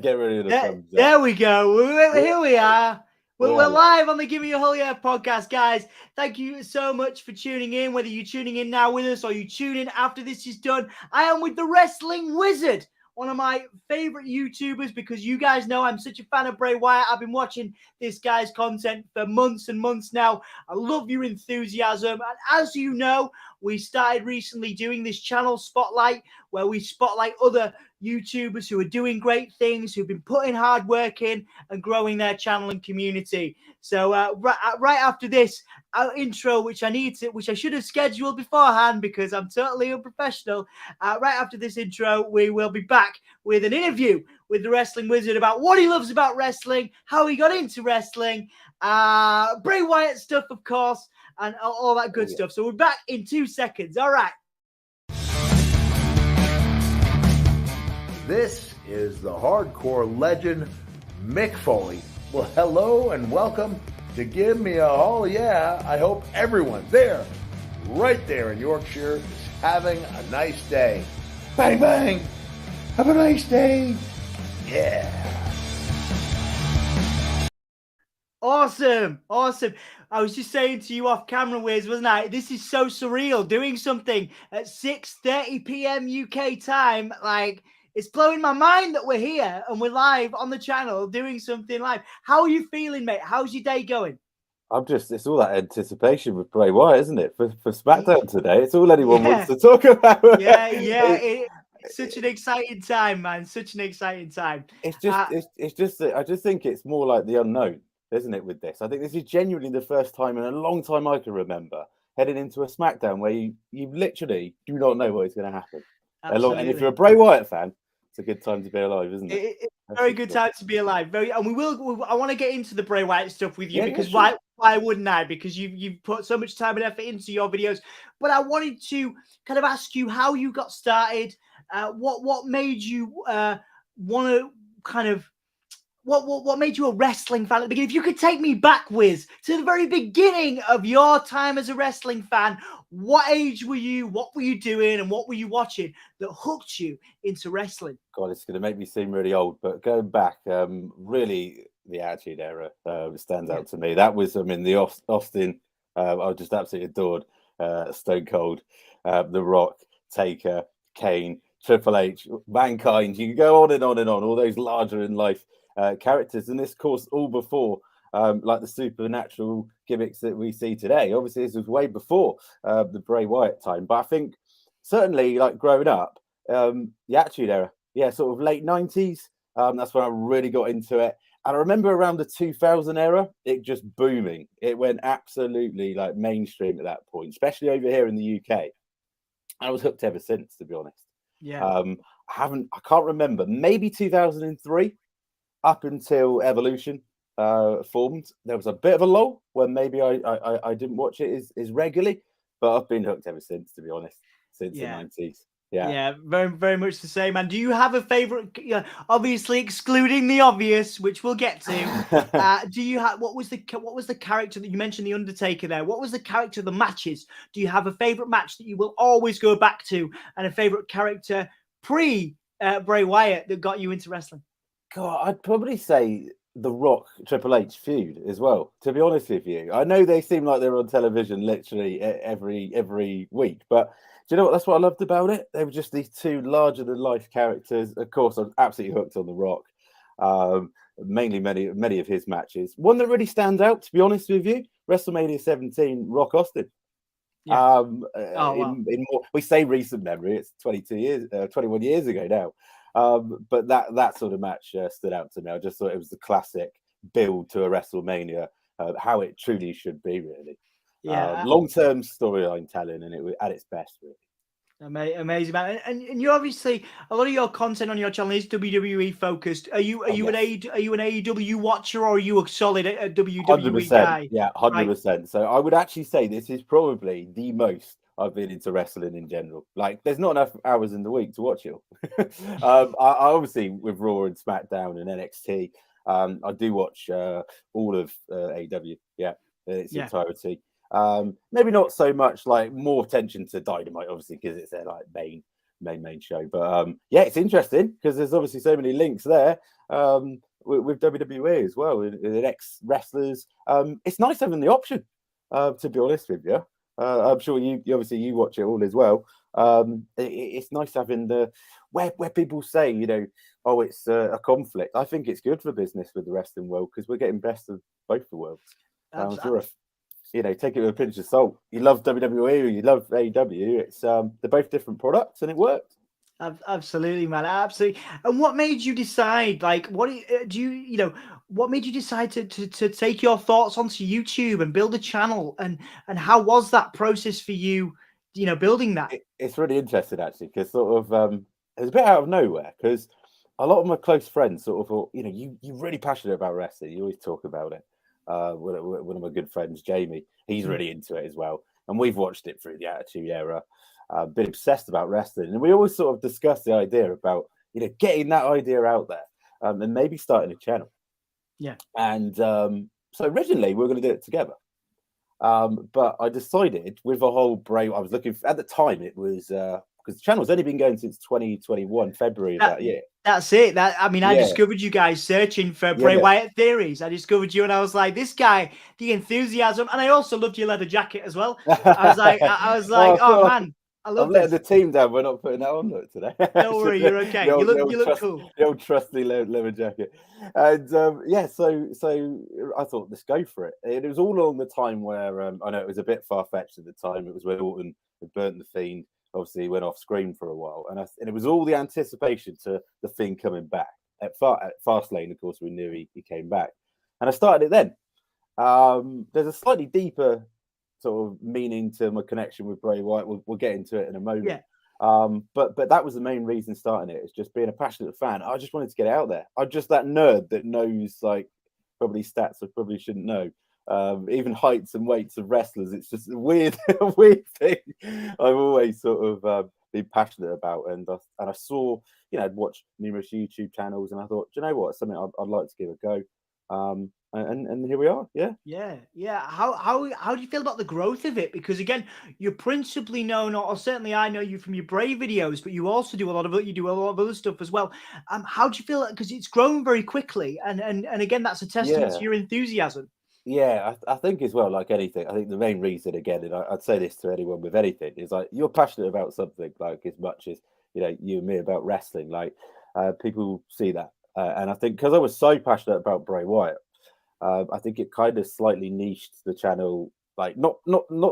Get rid of the thumbs up. There we go. Here we are. We're live on the Give Me a Whole Yeah podcast, guys. Thank you so much for tuning in, whether you're tuning in now with us or you tune in after this is done. I am with the Wrestling Wizard, one of my favorite YouTubers, because you guys know I'm such a fan of Bray Wyatt. I've been watching this guy's content for months and months now. I love your enthusiasm. And as you know, we started recently doing this channel Spotlight, where we spotlight other YouTubers who are doing great things, who've been putting hard work in and growing their channel and community. So right after this intro, which I should have scheduled beforehand because I'm totally unprofessional. Right after this intro, we will be back with an interview with the Wrestling Wizard about what he loves about wrestling, how he got into wrestling, Bray Wyatt stuff, of course, and all that good stuff. So we're back in 2 seconds. All right. This is the hardcore legend, Mick Foley. Well, hello and welcome to Give Me a Whole Yeah. I hope everyone there, right there in Yorkshire, is having a nice day. Bang, bang. Have a nice day. Yeah. Awesome. I was just saying to you off camera, Wiz, wasn't I? This is so surreal. Doing something at 6:30 p.m. UK time, like, it's blowing my mind that we're here and we're live on the channel doing something live. How are you feeling, mate? How's your day going? It's all that anticipation with Bray Wyatt, isn't it? For SmackDown today. It's all anyone wants to talk about. It's such an exciting time, man. Such an exciting time. It's just I just think it's more like the unknown, isn't it, with this? I think this is genuinely the first time in a long time I can remember heading into a SmackDown where you literally do not know what is going to happen. And if you're a Bray Wyatt fan, it's a good time to be alive, isn't it? It's a very good time to be alive. I want to get into the Bray Wyatt stuff with you because why wouldn't I? Because you've put so much time and effort into your videos. But I wanted to kind of ask you how you got started. What made you want to kind of what made you a wrestling fan at the beginning? If you could take me back, Wiz, to the very beginning of your time as a wrestling fan, what age were you? What were you doing? And what were you watching that hooked you into wrestling? God, it's going to make me seem really old, but going back, really the Attitude Era stands out to me. That was, the Austin, I just absolutely adored Stone Cold, The Rock, Taker, Kane, Triple H, Mankind. You can go on and on and on, all those larger in life characters, and this, of course, all before like the supernatural gimmicks that we see today. Obviously, this was way before the Bray Wyatt time, but I think certainly, like, growing up, the Attitude Era, sort of late 90s, that's when I really got into it. And I remember around the 2000 era, it just booming. It went absolutely like mainstream at that point, especially over here in the UK. I was hooked ever since, to be honest. I can't remember, maybe 2003 up until Evolution formed. There was a bit of a lull when maybe I didn't watch it as regularly, but I've been hooked ever since, to be honest, since the 90s. Yeah, very, very much the same. And do you have a favorite? Obviously, excluding the obvious, which we'll get to. Do you have what was the character that you mentioned? The Undertaker there. What was the character of the matches? Do you have a favorite match that you will always go back to, and a favorite character pre Bray Wyatt that got you into wrestling? God, I'd probably say the Rock Triple H feud as well, to be honest with you. I know they seem like they're on television literally every week, but do you know what? That's what I loved about it. They were just these two larger than life characters. Of course, I'm absolutely hooked on the Rock. Mainly many of his matches. One that really stands out, to be honest with you, WrestleMania 17, Rock Austin. We say recent memory, it's 21 years ago now. But that sort of match stood out to me. I just thought it was the classic build to a WrestleMania, how it truly should be, really. Long-term storyline telling, and it was at its best, really. Amazing, man. And you obviously, a lot of your content on your channel is WWE focused. Are you an AEW watcher, or are you a solid WWE 100%, guy? Yeah, 100%. Right. So I would actually say this is probably the most I've been into wrestling in general. Like, there's not enough hours in the week to watch it. I obviously, with Raw and SmackDown and NXT, I do watch all of AEW, in its entirety. Maybe not so much, like, more attention to Dynamite, obviously, because it's their like main show. But yeah, it's interesting because there's obviously so many links there with WWE as well, and ex-wrestlers. It's nice having the option, to be honest with you. I'm sure you obviously you watch it all as well. It's nice having the where people say, you know, oh, it's a conflict. I think it's good for business with the wrestling world because we're getting best of both the worlds. You know, take it with a pinch of salt. You love WWE or you love AEW. It's they're both different products, and it works. Absolutely, man. Absolutely. And what made you decide? Like, what do you know? What made you decide to take your thoughts onto YouTube and build a channel? And how was that process for you? You know, building that. It's really interesting actually, because sort of it was a bit out of nowhere. Because a lot of my close friends sort of thought, you know, you're really passionate about wrestling. You always talk about it. One of my good friends, Jamie, he's really into it as well, and we've watched it through the Attitude Era. Been obsessed about wrestling, and we always sort of discussed the idea about, you know, getting that idea out there, and maybe starting a channel. Yeah. And so originally we were going to do it together, but I decided with the whole Bray. I was looking at the time. It was because the channel's only been going since 2021 February of that year. That's it. I discovered you guys searching for Bray Wyatt theories. I discovered you, and I was like, this guy, the enthusiasm, and I also loved your leather jacket as well. I was like, oh man, I love I'm this. letting the team down. We're not putting that on today. Don't worry, you're okay. You look cool. The old trusty leather jacket, and yeah. So I thought, let's go for it. It was all along the time where I know it was a bit far fetched at the time. It was when Orton had burnt the Fiend. Obviously, he went off screen for a while, and it was all the anticipation to the Fiend coming back at Fastlane. Of course, we knew he came back, and I started it then. There's a slightly deeper sort of meaning to my connection with Bray Wyatt. We'll get into it in a moment. Yeah. But that was the main reason starting it. It's just being a passionate fan. I just wanted to get it out there. I'm just that nerd that knows like probably stats I probably shouldn't know. Even heights and weights of wrestlers. It's just a weird thing I've always sort of been passionate about. And I saw, you know, I'd watched numerous YouTube channels, and I thought, do you know what, it's something I'd like to give a go. And here we are. Yeah. How do you feel about the growth of it? Because again, you're principally known, or certainly I know you from your Bray videos, but you also do a lot of other stuff as well. How do you feel? Because it's grown very quickly, and again, that's a testament to your enthusiasm. Yeah, I think as well, like anything, I think the main reason, again, and I'd say this to anyone with anything, is like you're passionate about something like as much as, you know, you and me about wrestling. Like people see that, and I think because I was so passionate about Bray Wyatt, I think it kind of slightly niched the channel, like not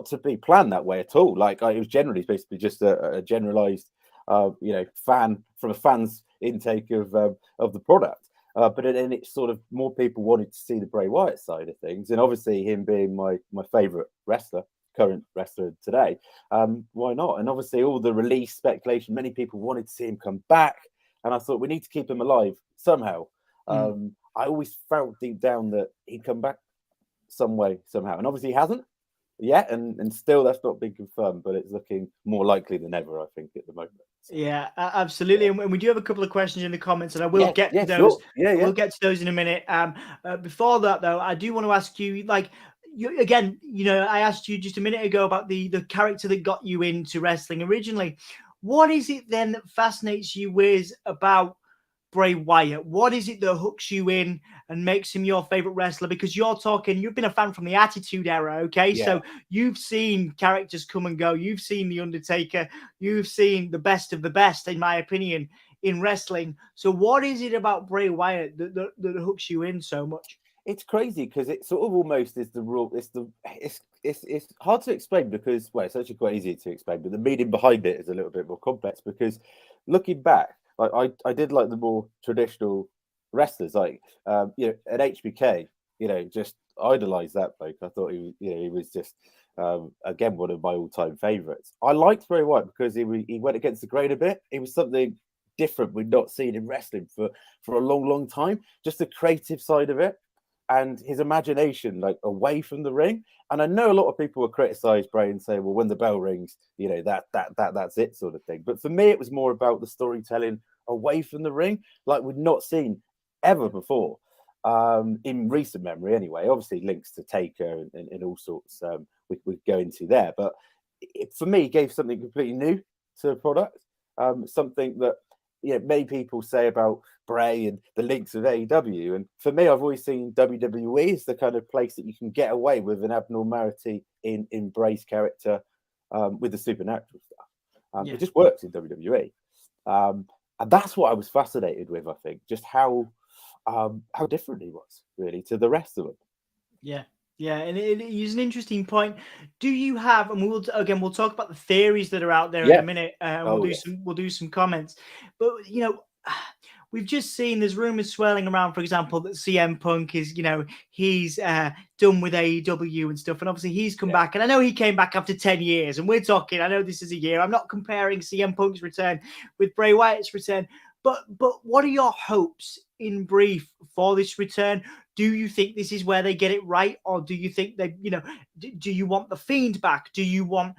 to be planned that way at all. Like it was generally basically just a generalized, you know, fan from a fan's intake of the product. But then it's sort of more people wanted to see the Bray Wyatt side of things, and obviously him being my favorite wrestler, current wrestler today, why not? And obviously all the release speculation, many people wanted to see him come back, and I thought we need to keep him alive somehow. I always felt deep down that he'd come back some way, somehow. And obviously he hasn't yet. And still that's not been confirmed, but it's looking more likely than ever, I think, at the moment. So, yeah, absolutely. And we do have a couple of questions in the comments, and I will get to those. Sure. Yeah. We'll get to those in a minute. Before that, though, I do want to ask you, like, again, you know, I asked you just a minute ago about the character that got you into wrestling originally. What is it then that fascinates you with about Bray Wyatt? What is it that hooks you in and makes him your favorite wrestler? Because you've been a fan from the Attitude Era, okay? Yeah. So you've seen characters come and go. You've seen The Undertaker. You've seen the best of the best, in my opinion, in wrestling. So what is it about Bray Wyatt that hooks you in so much? It's crazy because it sort of almost is the rule. It's hard to explain because, well, it's actually quite easy to explain, but the meaning behind it is a little bit more complex. Because looking back, like I did like the more traditional wrestlers, like you know, at HBK, you know, just idolized that bloke. I thought he was just again one of my all-time favorites. I liked Bray Wyatt because he went against the grain a bit. He was something different we'd not seen in wrestling for a long time. Just the creative side of it, and his imagination, like away from the ring. And I know a lot of people will criticize Bray and say, well, when the bell rings, you know, that's it, sort of thing. But for me, it was more about the storytelling away from the ring, like we'd not seen ever before in recent memory anyway. Obviously links to Taker and all sorts we go into there, but for me it gave something completely new to the product. something that many people say about Bray and the links with AEW. And for me, I've always seen WWE as the kind of place that you can get away with an abnormality in Bray's character with the supernatural stuff. It just works in WWE. And that's what I was fascinated with, I think, just how different he was really to the rest of them. Yeah, and it is an interesting point. Do you have, and we'll talk about the theories that are out there in a minute, and we'll do some comments. But we've just seen there's rumors swirling around, for example, that CM Punk is, he's done with AEW and stuff, and obviously he's come back. And I know he came back after 10 years, and we're talking, I know this is a year. I'm not comparing CM Punk's return with Bray Wyatt's return, but what are your hopes in brief for this return? Do you think this is where they get it right, or do you think they, do you want the Fiend back? Do you want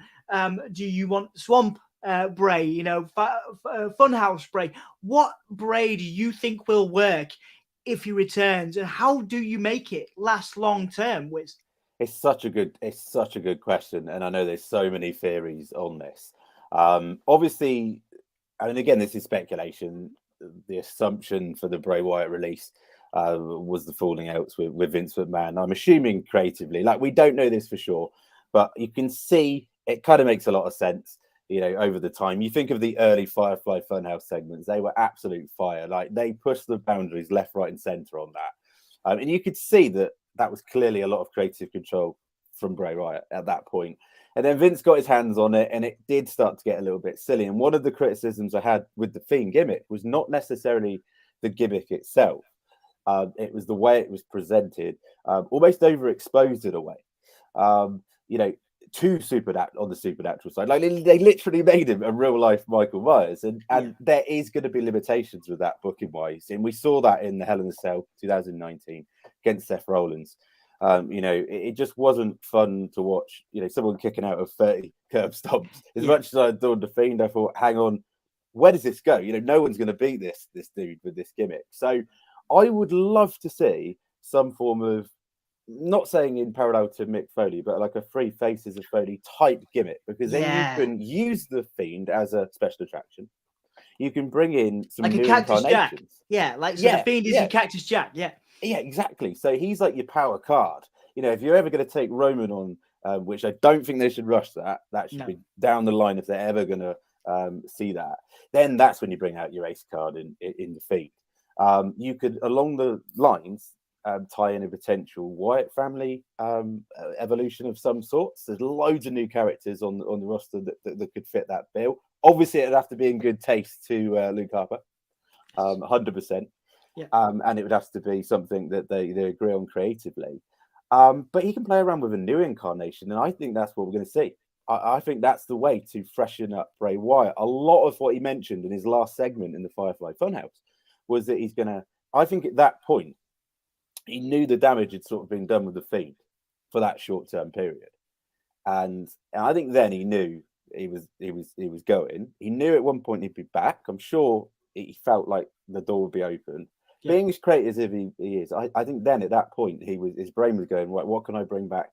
Swamp Bray, Funhouse Bray? What Bray do you think will work if he returns, and how do you make it last long term? Wiz? It's such a good question, and I know there's so many theories on this. Obviously, I mean, again, this is speculation. The assumption for the Bray Wyatt release was the falling outs with Vince McMahon. I'm assuming creatively, like, we don't know this for sure, but you can see it kind of makes a lot of sense, over the time. You think of the early Firefly Funhouse segments, they were absolute fire. Like, they pushed the boundaries left, right, and center on that. And you could see that was clearly a lot of creative control from Bray Wyatt at that point. And then Vince got his hands on it, and it did start to get a little bit silly. And one of the criticisms I had with the Fiend gimmick was not necessarily the gimmick itself. It was the way it was presented, almost overexposed in a way. Too on the supernatural side. Like, they literally made him a real life Michael Myers, and there is going to be limitations with that booking wise. And we saw that in the Hell in a Cell 2019 against Seth Rollins. It just wasn't fun to watch. Someone kicking out of 30 curb stomps. As much as I adored the Fiend, I thought, hang on, where does this go? No one's going to beat this dude with this gimmick. So I would love to see some form of, not saying in parallel to Mick Foley, but like a Three Faces of Foley type gimmick, because then you can use the Fiend as a special attraction. You can bring in some like new a Cactus incarnations. Jack. The Fiend is your Cactus Jack. Yeah, exactly. So he's like your power card. If you're ever going to take Roman on, which I don't think they should rush that should be down the line if they're ever going to see that, then that's when you bring out your ace card in the Fiend. You could, along the lines, tie in a potential Wyatt family evolution of some sorts. There's loads of new characters on the roster that could fit that bill. Obviously, it'd have to be in good taste to Luke Harper, 100%. Yeah. And it would have to be something that they agree on creatively. But he can play around with a new incarnation, and I think that's what we're going to see. I think that's the way to freshen up Bray Wyatt. A lot of what he mentioned in his last segment in the Firefly Funhouse was that he's going to, I think at that point, he knew the damage had sort of been done with the Fiend for that short-term period. And I think then he knew he was going. He knew at one point he'd be back. I'm sure he felt like the door would be open. Yeah. Being as creative as he is, I think then at that point his brain was going, right, what can I bring back?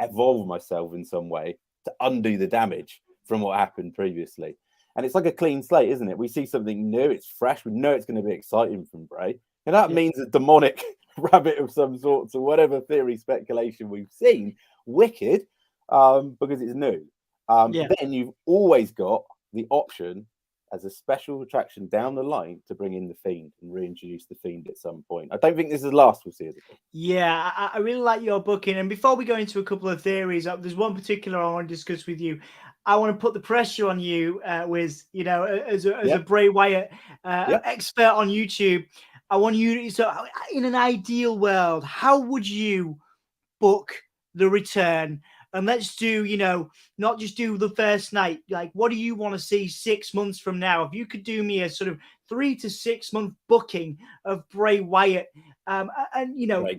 Evolve myself in some way to undo the damage from what happened previously. And it's like a clean slate, isn't it? We see something new, it's fresh, we know it's going to be exciting from Bray. And that means a demonic rabbit of some sort, or whatever theory speculation we've seen, wicked, because it's new. Then you've always got the option as a special attraction down the line to bring in the Fiend and reintroduce the Fiend at some point. I don't think this is the last we'll see of it. Yeah, I really like your booking. And before we go into a couple of theories, there's one particular I want to discuss with you. I want to put the pressure on you, as a Bray Wyatt expert on YouTube. I want you. So, in an ideal world, how would you book the return? And let's do, not just do the first night. Like, what do you want to see 6 months from now? If you could do me a sort of 3 to 6 month booking of Bray Wyatt, and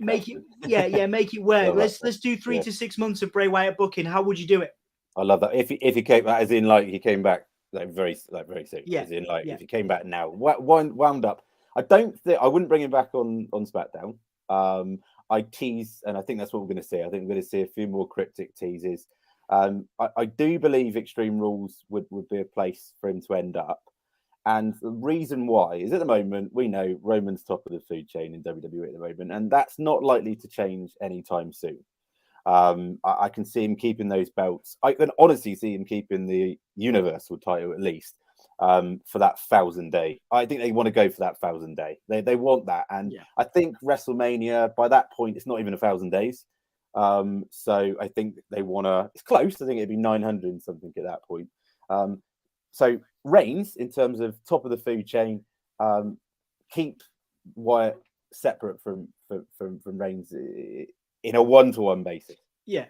make it, make it work. Let's do 3 to 6 months of Bray Wyatt booking. How would you do it? I love that. If he came back, as in like he came back very soon. Yeah. As in if he came back now, wound up. I wouldn't bring him back on SmackDown. I tease, and I think that's what we're going to see. I think we're going to see a few more cryptic teases. I do believe Extreme Rules would be a place for him to end up. And the reason why is, at the moment, we know Roman's top of the food chain in WWE at the moment, and that's not likely to change anytime soon. I can see him keeping those belts. I can honestly see him keeping the Universal title at least for that 1,000 day. I think they want to go for that 1,000 day. They want that, and I think WrestleMania by that point it's not even 1,000 days. So I think they want to. It's close. I think it'd be 900 and something at that point. So Reigns, in terms of top of the food chain, keep Wyatt separate from Reigns in a one-to-one basis. Yeah,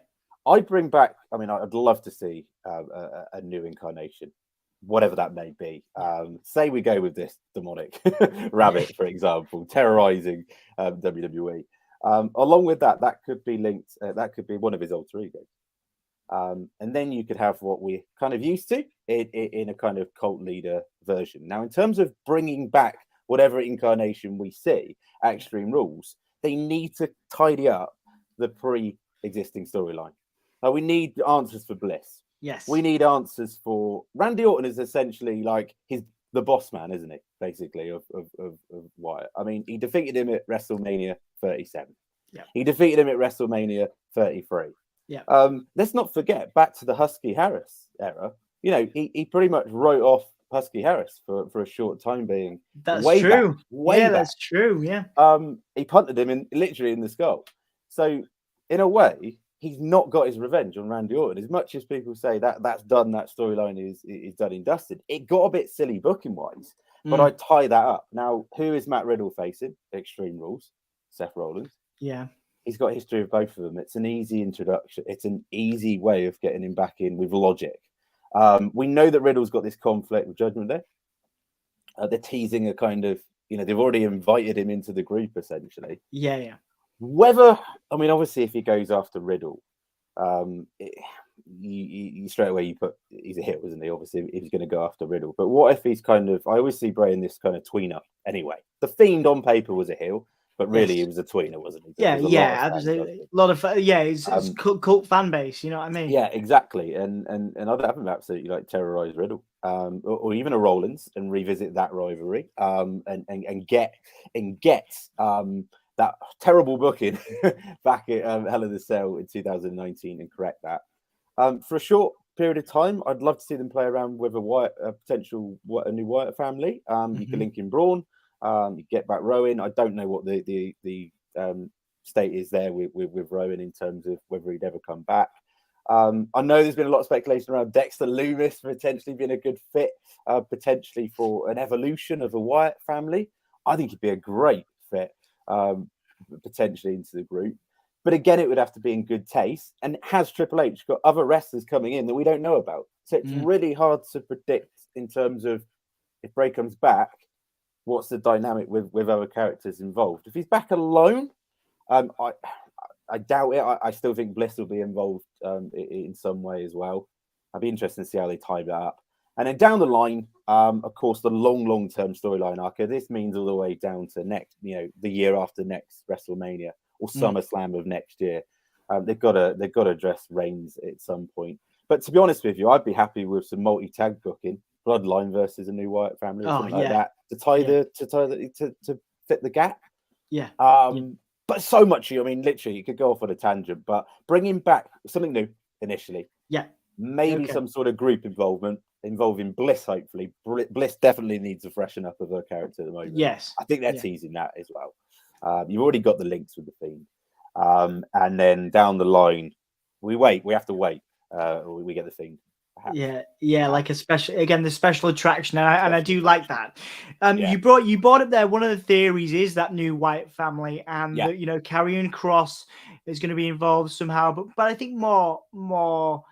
I'd bring back. I mean, I'd love to see a new incarnation, whatever that may be. Say we go with this demonic rabbit, for example, terrorizing WWE. Along with that, that could be linked. That could be one of his alter egos. And then you could have what we're kind of used to in a kind of cult leader version. Now, in terms of bringing back whatever incarnation we see at Extreme Rules, they need to tidy up the pre-existing storyline. We need answers for Bliss. Yes. We need answers for... Randy Orton is essentially like the boss man, isn't he? Basically, of Wyatt. I mean, he defeated him at WrestleMania 37. Yeah. He defeated him at WrestleMania 33. Yeah. Let's not forget, back to the Husky Harris era, you know, he pretty much wrote off Husky Harris for a short time being. That's way true. Back, way back. That's true. Yeah. He punted him literally in the skull. So in a way, he's not got his revenge on Randy Orton. As much as people say that's done, that storyline is done and dusted. It got a bit silly booking wise, but I tie that up. Now, who is Matt Riddle facing? Extreme Rules, Seth Rollins. Yeah. He's got a history of both of them. It's an easy introduction. It's an easy way of getting him back in with logic. We know that Riddle's got this conflict with Judgment Day. They're teasing a kind of, you know, they've already invited him into the group, essentially. Yeah. I mean, obviously, if he goes after Riddle, you straight away you put he's a hit, wasn't he? Obviously, if he's going to go after Riddle. But what if he's kind of? I always see Bray in this kind of tweener. Anyway, the Fiend on paper was a heel, but really he was a tweener, wasn't he? Yeah, a lot of it's cult fan base. You know what I mean? Yeah, exactly. And I'd have him absolutely like terrorize Riddle, or even a Rollins and revisit that rivalry, and get that terrible booking back at Hell in a Cell in 2019 and correct that. For a short period of time, I'd love to see them play around with a new Wyatt family. You can link in Braun, you get back Rowan. I don't know what the state is there with Rowan in terms of whether he'd ever come back. I know there's been a lot of speculation around Dexter Lumis potentially being a good fit, potentially for an evolution of the Wyatt family. I think he'd be a great fit. Potentially into the group, but again, it would have to be in good taste. And has Triple H got other wrestlers coming in that we don't know about? So it's really hard to predict in terms of if Bray comes back, what's the dynamic with other characters involved. If he's back alone, I doubt it. I still think Bliss will be involved in some way as well. I'd be interested to see how they tie that up. And then down the line, of course, the long-term storyline arc. This means all the way down to next, the year after next WrestleMania or SummerSlam of next year. They've got to address Reigns at some point. But to be honest with you, I'd be happy with some multi-tag booking, Bloodline versus a new Wyatt family, or something like that, to fit the gap. Yeah. But so much. I mean, literally, you could go off on a tangent, but bringing back something new initially. Yeah. Maybe some sort of group involvement involving Bliss, hopefully. Bliss definitely needs to freshen up of her character at the moment. Yes. I think they're teasing that as well. You've already got the links with the Fiend. And then down the line, we have to wait. We get the Fiend. Perhaps. Yeah, like the special attraction, and I do like that. You brought up there. One of the theories is that new Wyatt family, and that, Karrion Kross is going to be involved somehow. But I think more.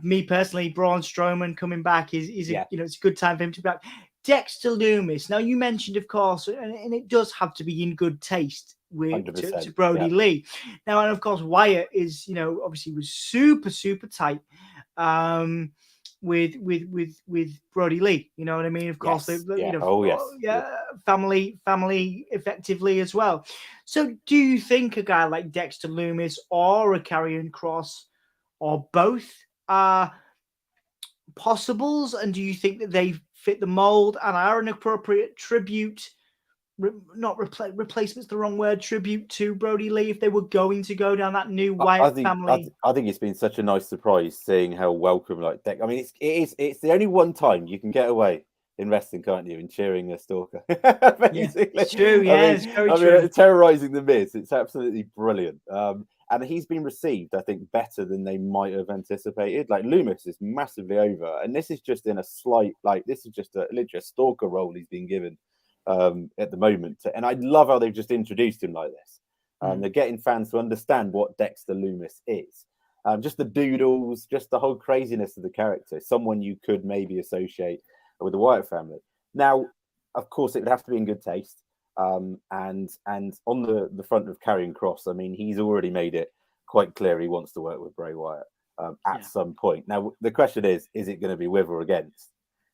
Me personally, Braun Strowman coming back is it's a good time for him to be back. Dexter Lumis. Now you mentioned, of course, and it does have to be in good taste to Brody Lee. Now, and of course, Wyatt is obviously was super tight with Brody Lee. You know what I mean? Of course, family effectively as well. So, do you think a guy like Dexter Lumis or a Karrion Kross or both are possibles, and do you think that they fit the mold and are an appropriate tribute, replacement's the wrong word, tribute to Brody Lee if they were going to go down that new Wyatt family? I think it's been such a nice surprise seeing how welcome like Dex. I mean, it's the only one time you can get away in wrestling, can't you? In cheering a stalker, basically. Yeah, it's true. Yeah, it's very true. Terrorizing the Miz, it's absolutely brilliant. And he's been received, I think, better than they might have anticipated. Like Loomis is massively over, and this is just in a slight, like this is just literally a stalker role he's been given at the moment. And I love how they've just introduced him like this. They're getting fans to understand what Dexter Loomis is. Just the doodles, just the whole craziness of the character. Someone you could maybe associate with the Wyatt family. Now, of course, it would have to be in good taste. And on the front of Karrion Kross, I mean, he's already made it quite clear he wants to work with Bray Wyatt at some point. Now, the question is it going to be with or against?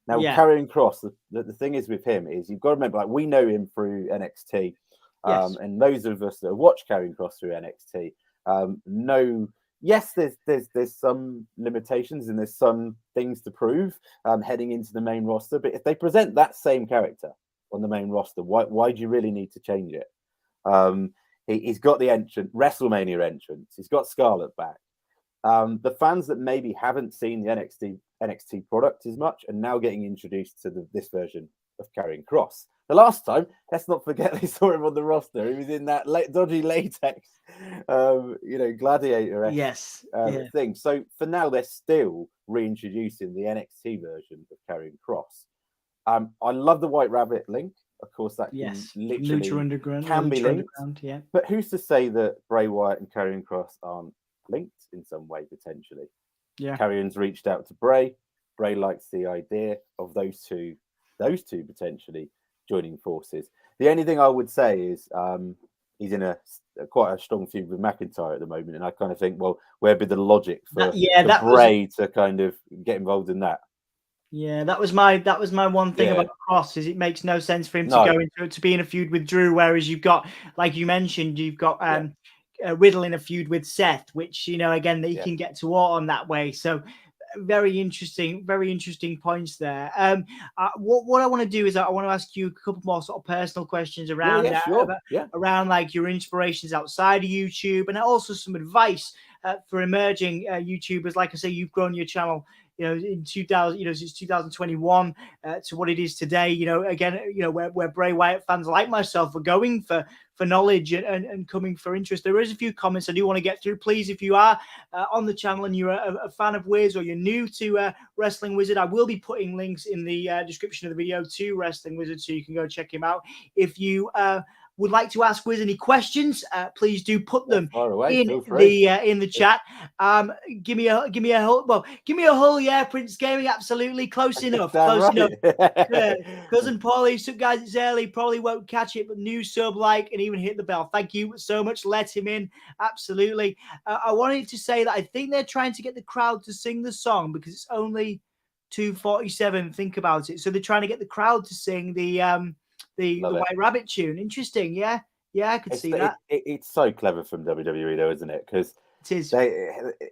Now, Karrion Kross, the thing is with him is you've got to remember, like we know him through NXT, and those of us that have watched Karrion Kross through NXT know. Yes, there's some limitations and there's some things to prove heading into the main roster. But if they present that same character on the main roster, why do you really need to change it? He's got the WrestleMania entrance. He's got Scarlett back. The fans that maybe haven't seen the NXT product as much are now getting introduced to this version of Karrion Kross. The last time, let's not forget they saw him on the roster. He was in that dodgy latex, gladiator thing. So for now, they're still reintroducing the NXT version of Karrion Kross. I love the White Rabbit link. Of course, that can literally can be linked. Yeah. But who's to say that Bray Wyatt and Karrion Kross aren't linked in some way potentially? Yeah. Karrion's reached out to Bray. Bray likes the idea of those two potentially joining forces. The only thing I would say is he's in quite a strong feud with McIntyre at the moment, and I kind of think, well, where'd be the logic for Bray to kind of get involved in that? Yeah, that was my one thing about Kross is it makes no sense for him to be in a feud with Drew, whereas you've got, like you mentioned, you've got Riddle in a feud with Seth, which again that he can get to Orton that way. So very interesting points there. What I want to do is I want to ask you a couple more sort of personal questions around around like your inspirations outside of YouTube, and also some advice for emerging YouTubers. Like I say, you've grown your channel in 2000, since 2021 to what it is today. Again, where Bray Wyatt fans like myself are going for knowledge and coming for interest. There is a few comments I do want to get through. Please, if you are on the channel and you're a fan of Wiz or you're new to Wrestling Wizard, I will be putting links in the description of the video to Wrestling Wizard, so you can go check him out. If you would like to ask Wiz any questions, please do put them in the chat. Give me a whole Prince Gaming. Absolutely close enough. Enough. Cousin Paulie, sup guys? It's early. Probably won't catch it, but new sub, like, and even hit the bell. Thank you so much. Let him in. Absolutely. I wanted to say that I think they're trying to get the crowd to sing the song because it's only 2:47. Think about it. So they're trying to get the crowd to sing the White Rabbit tune. Interesting. Yeah, I could see that. It's so clever from WWE though, isn't it? Because it is.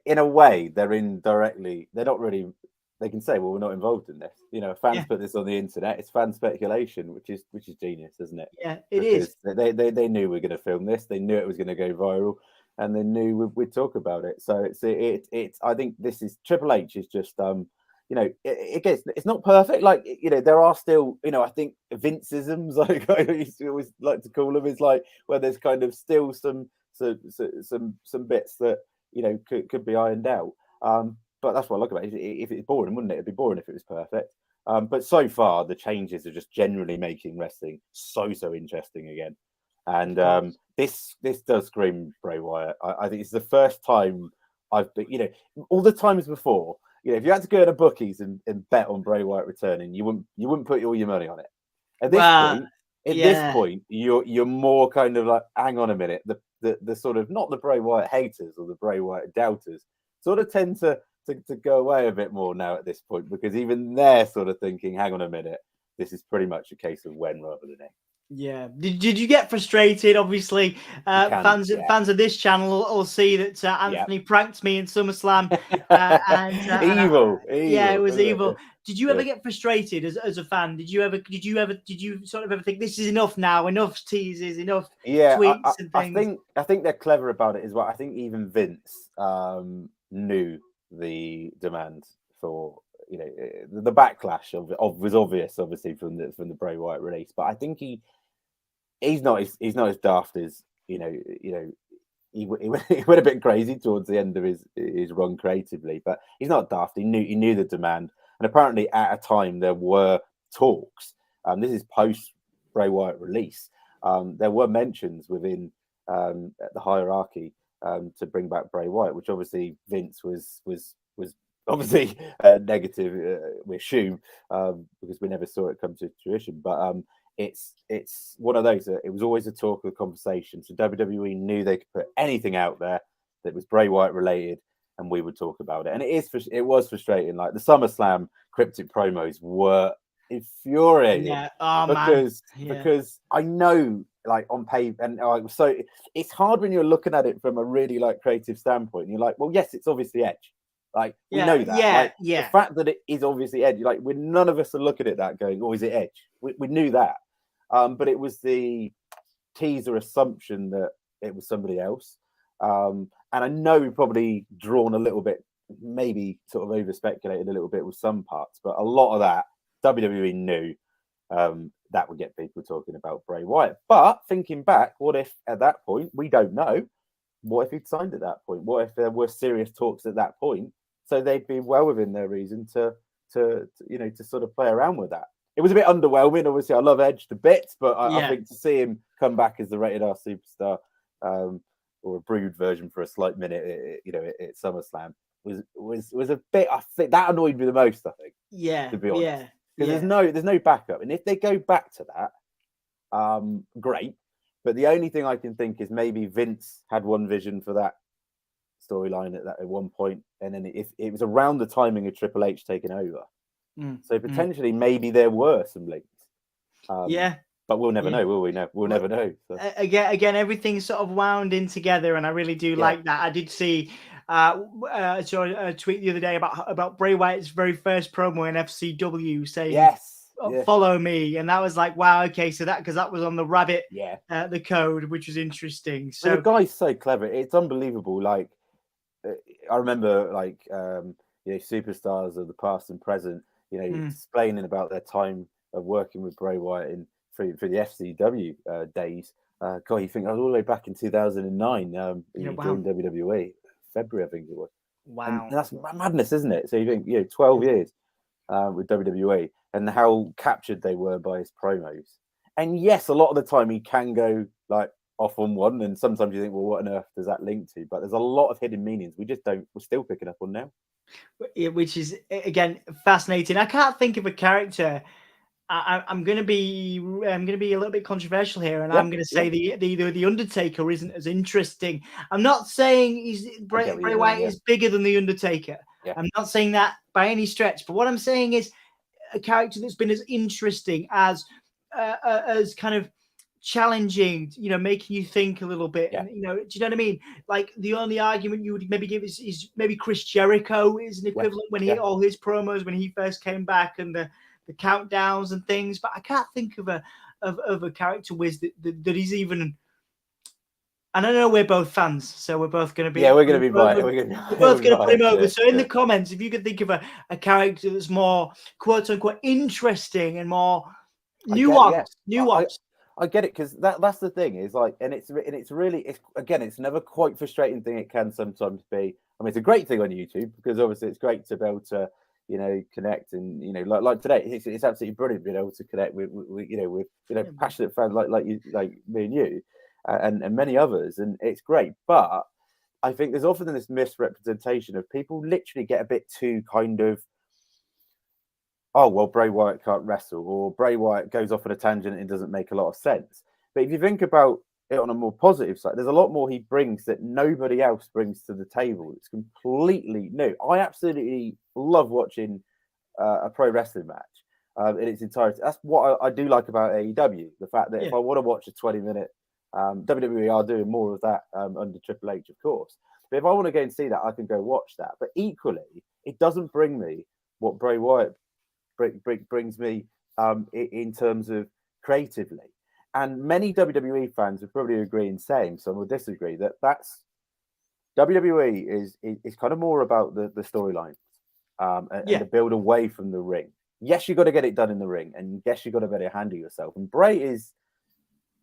In a way, they're not really. They can say, well, we're not involved in this. Fans put this on the internet. It's fan speculation, which is genius, isn't it? Yeah, it is. They knew we were going to film this. They knew it was going to go viral, and they knew we'd talk about it. So it's. I think this is Triple H is just it's not perfect. Like, there are still, I think Vinceisms, like I used to always like to call them, is like where there's kind of still some bits that, could be ironed out. But that's what I like about it. If it's boring, wouldn't it? It'd be boring if it was perfect. But so far, the changes are just generally making wrestling so interesting again. And this does scream Bray Wyatt. I think it's the first time I've been, all the times before, if you had to go to bookies and bet on Bray Wyatt returning, you wouldn't put all your money on it. At this point, you're more kind of like, hang on a minute. The sort of, not the Bray Wyatt haters or the Bray Wyatt doubters, sort of tend to go away a bit more now at this point, because even they're sort of thinking, hang on a minute, this is pretty much a case of when rather than if. Yeah. Did you get frustrated? Obviously, fans of this channel will see that Anthony pranked me in SummerSlam. Evil. Yeah, it was evil. Did you ever get frustrated as a fan? Did you sort of ever think this is enough now? Enough teases, enough tweets and things? I think they're clever about it as well. I think even Vince knew the demand for the backlash was obvious, obviously from the Bray Wyatt release. But I think he's not as daft as he went a bit crazy towards the end of his run creatively, but he's not daft. He knew the demand, and apparently at a time there were talks. This is post Bray Wyatt release. There were mentions within the hierarchy to bring back Bray Wyatt, which obviously Vince was obviously negative. We assume because we never saw it come to fruition, but. It's one of those. It was always a talk of the conversation. So WWE knew they could put anything out there that was Bray Wyatt related, and we would talk about it. And it was frustrating. Like the SummerSlam cryptic promos were infuriating. Yeah, because I know, like on paper, and so it's hard when you're looking at it from a really like creative standpoint. And you're like, well, yes, it's obviously Edge. Like we know that. The fact that it is obviously Edge, like none of us are looking at that going, "Oh, is it Edge?" We knew that. But it was the teaser assumption that it was somebody else. And I know we've probably drawn a little bit, maybe sort of over speculated a little bit with some parts, but a lot of that WWE knew that would get people talking about Bray Wyatt. But thinking back, what if at that point, we don't know, what if he'd signed at that point? What if there were serious talks at that point? So they'd be well within their reason to sort of play around with that. It was a bit underwhelming. Obviously, I love Edge to bits, but I think to see him come back as the rated R superstar, or a brewed version for a slight minute, at SummerSlam was a bit. I think that annoyed me the most. I think, to be honest, because there's no backup, and if they go back to that, great. But the only thing I can think is maybe Vince had one vision for that storyline at one point, and then it was around the timing of Triple H taking over. So potentially, maybe there were some links. But we'll never know, will we? No, we'll never know. So. Again, everything's sort of wound in together, and I really do like that. I did see saw a tweet the other day about Bray Wyatt's very first promo in FCW saying, follow me, and that was like, wow, okay, so that was on the Rabbit, the code, which was interesting. So the guy's so clever; it's unbelievable. Like I remember, like superstars of the past and present. Explaining about their time of working with Bray Wyatt for the FCW days. God, you think I was all the way back in 2009 joined WWE, February, I think it was. Wow. And that's madness, isn't it? So you think, 12 years with WWE and how captured they were by his promos. And yes, a lot of the time he can go like off on one, and sometimes you think, well, what on earth does that link to? But there's a lot of hidden meanings we're still picking up on now. Which is again fascinating. I can't think of a character. I'm going to be a little bit controversial here, and I'm going to say the Undertaker isn't as interesting. I'm not saying Bray Wyatt is bigger than the Undertaker. Yeah. I'm not saying that by any stretch. But what I'm saying is a character that's been as interesting as kind of challenging, making you think a little bit. And, do you know what I mean? Like the only argument you would maybe give is maybe Chris Jericho is an equivalent when all his promos when he first came back and the countdowns and things. But I can't think of a character Wiz that is even. And I know we're both fans, so we're both going to be. Yeah, we're going to be right. We're both going to put him over. So in the comments, if you could think of a character that's more quote unquote interesting and more nuanced. I get it, because that's the thing is like, and it's really it's never quite frustrating thing it can sometimes be. I mean, it's a great thing on YouTube because obviously it's great to be able to connect and like today it's absolutely brilliant being able to connect with passionate fans like you, like me and you, and many others, and it's great. But I think there's often this misrepresentation of people literally get a bit too kind of, oh, well, Bray Wyatt can't wrestle, or Bray Wyatt goes off on a tangent and it doesn't make a lot of sense. But if you think about it on a more positive side, there's a lot more he brings that nobody else brings to the table. It's completely new. I absolutely love watching a pro wrestling match in its entirety. That's what I do like about AEW, the fact that if I want to watch a 20-minute, WWE are doing more of that under Triple H, of course. But if I want to go and see that, I can go watch that. But equally, it doesn't bring me what Bray Wyatt brings me in terms of creatively. And many WWE fans would probably agree in saying, some will disagree, that's WWE is kind of more about the storyline and the build away from the ring. Yes, you got to get it done in the ring, and yes, you got to better handle yourself. And Bray is,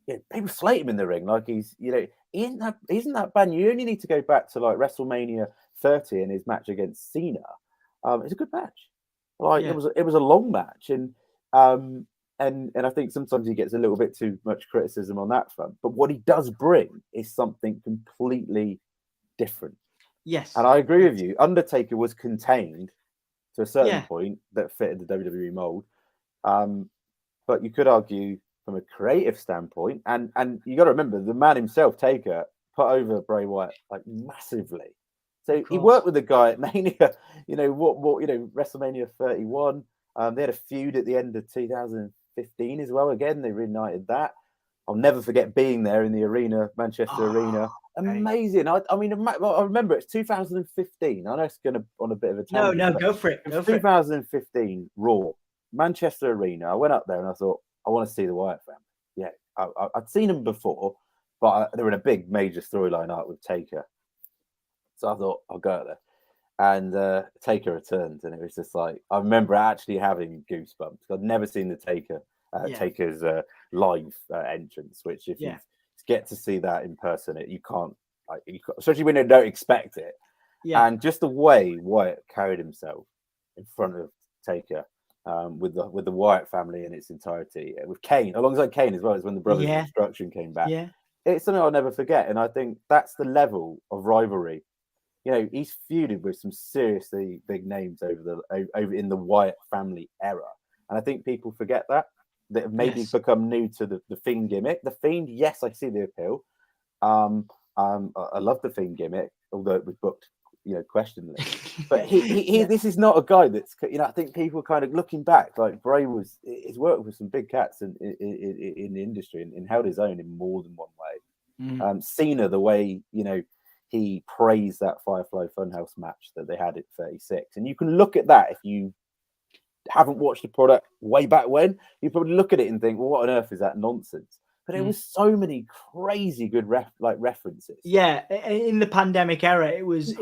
people slate him in the ring like he's, isn't that bad? You only need to go back to like WrestleMania 30 and his match against Cena. It's a good match. Like it was a long match, and I think sometimes he gets a little bit too much criticism on that front. But what he does bring is something completely different. Yes, and I agree with you. Undertaker was contained to a certain point that fitted the WWE mold, but you could argue from a creative standpoint, and you got to remember the man himself, Taker, put over Bray Wyatt like massively. So he worked with the guy at Mania, WrestleMania 31. They had a feud at the end of 2015 as well. Again, they reunited that. I'll never forget being there in the arena, Manchester Arena. Amazing. I remember it's 2015. I know it's going to on a bit of a tangent. No, go for it. 2015 Raw, Manchester Arena. I went up there and I thought, I want to see the Wyatt family. Yeah, I'd seen them before, but they were in a big major storyline arc with Taker. So I thought, I'll go there. And Taker returned, and it was just like, I remember actually having goosebumps. I'd never seen the Taker's live entrance, which if you get to see that in person, you can't, especially when you don't expect it. Yeah. And just the way Wyatt carried himself in front of Taker, with the Wyatt family in its entirety, with Kane, alongside Kane as well, as when the Brothers of Destruction came back. Yeah. It's something I'll never forget. And I think that's the level of rivalry. He's feuded with some seriously big names over in the Wyatt family era. And I think people forget that have maybe become new to the Fiend gimmick. The Fiend, yes, I see the appeal. I love the Fiend gimmick, although it was booked, questionably. But he this is not a guy that's, I think people kind of looking back, like Bray he's worked with some big cats in the industry and held his own in more than one way. Cena, the way, he praised that Firefly Funhouse match that they had at 36. And you can look at that if you haven't watched the product way back when. You probably look at it and think, well, what on earth is that nonsense? But there was so many crazy good references. Yeah, in the pandemic era, it was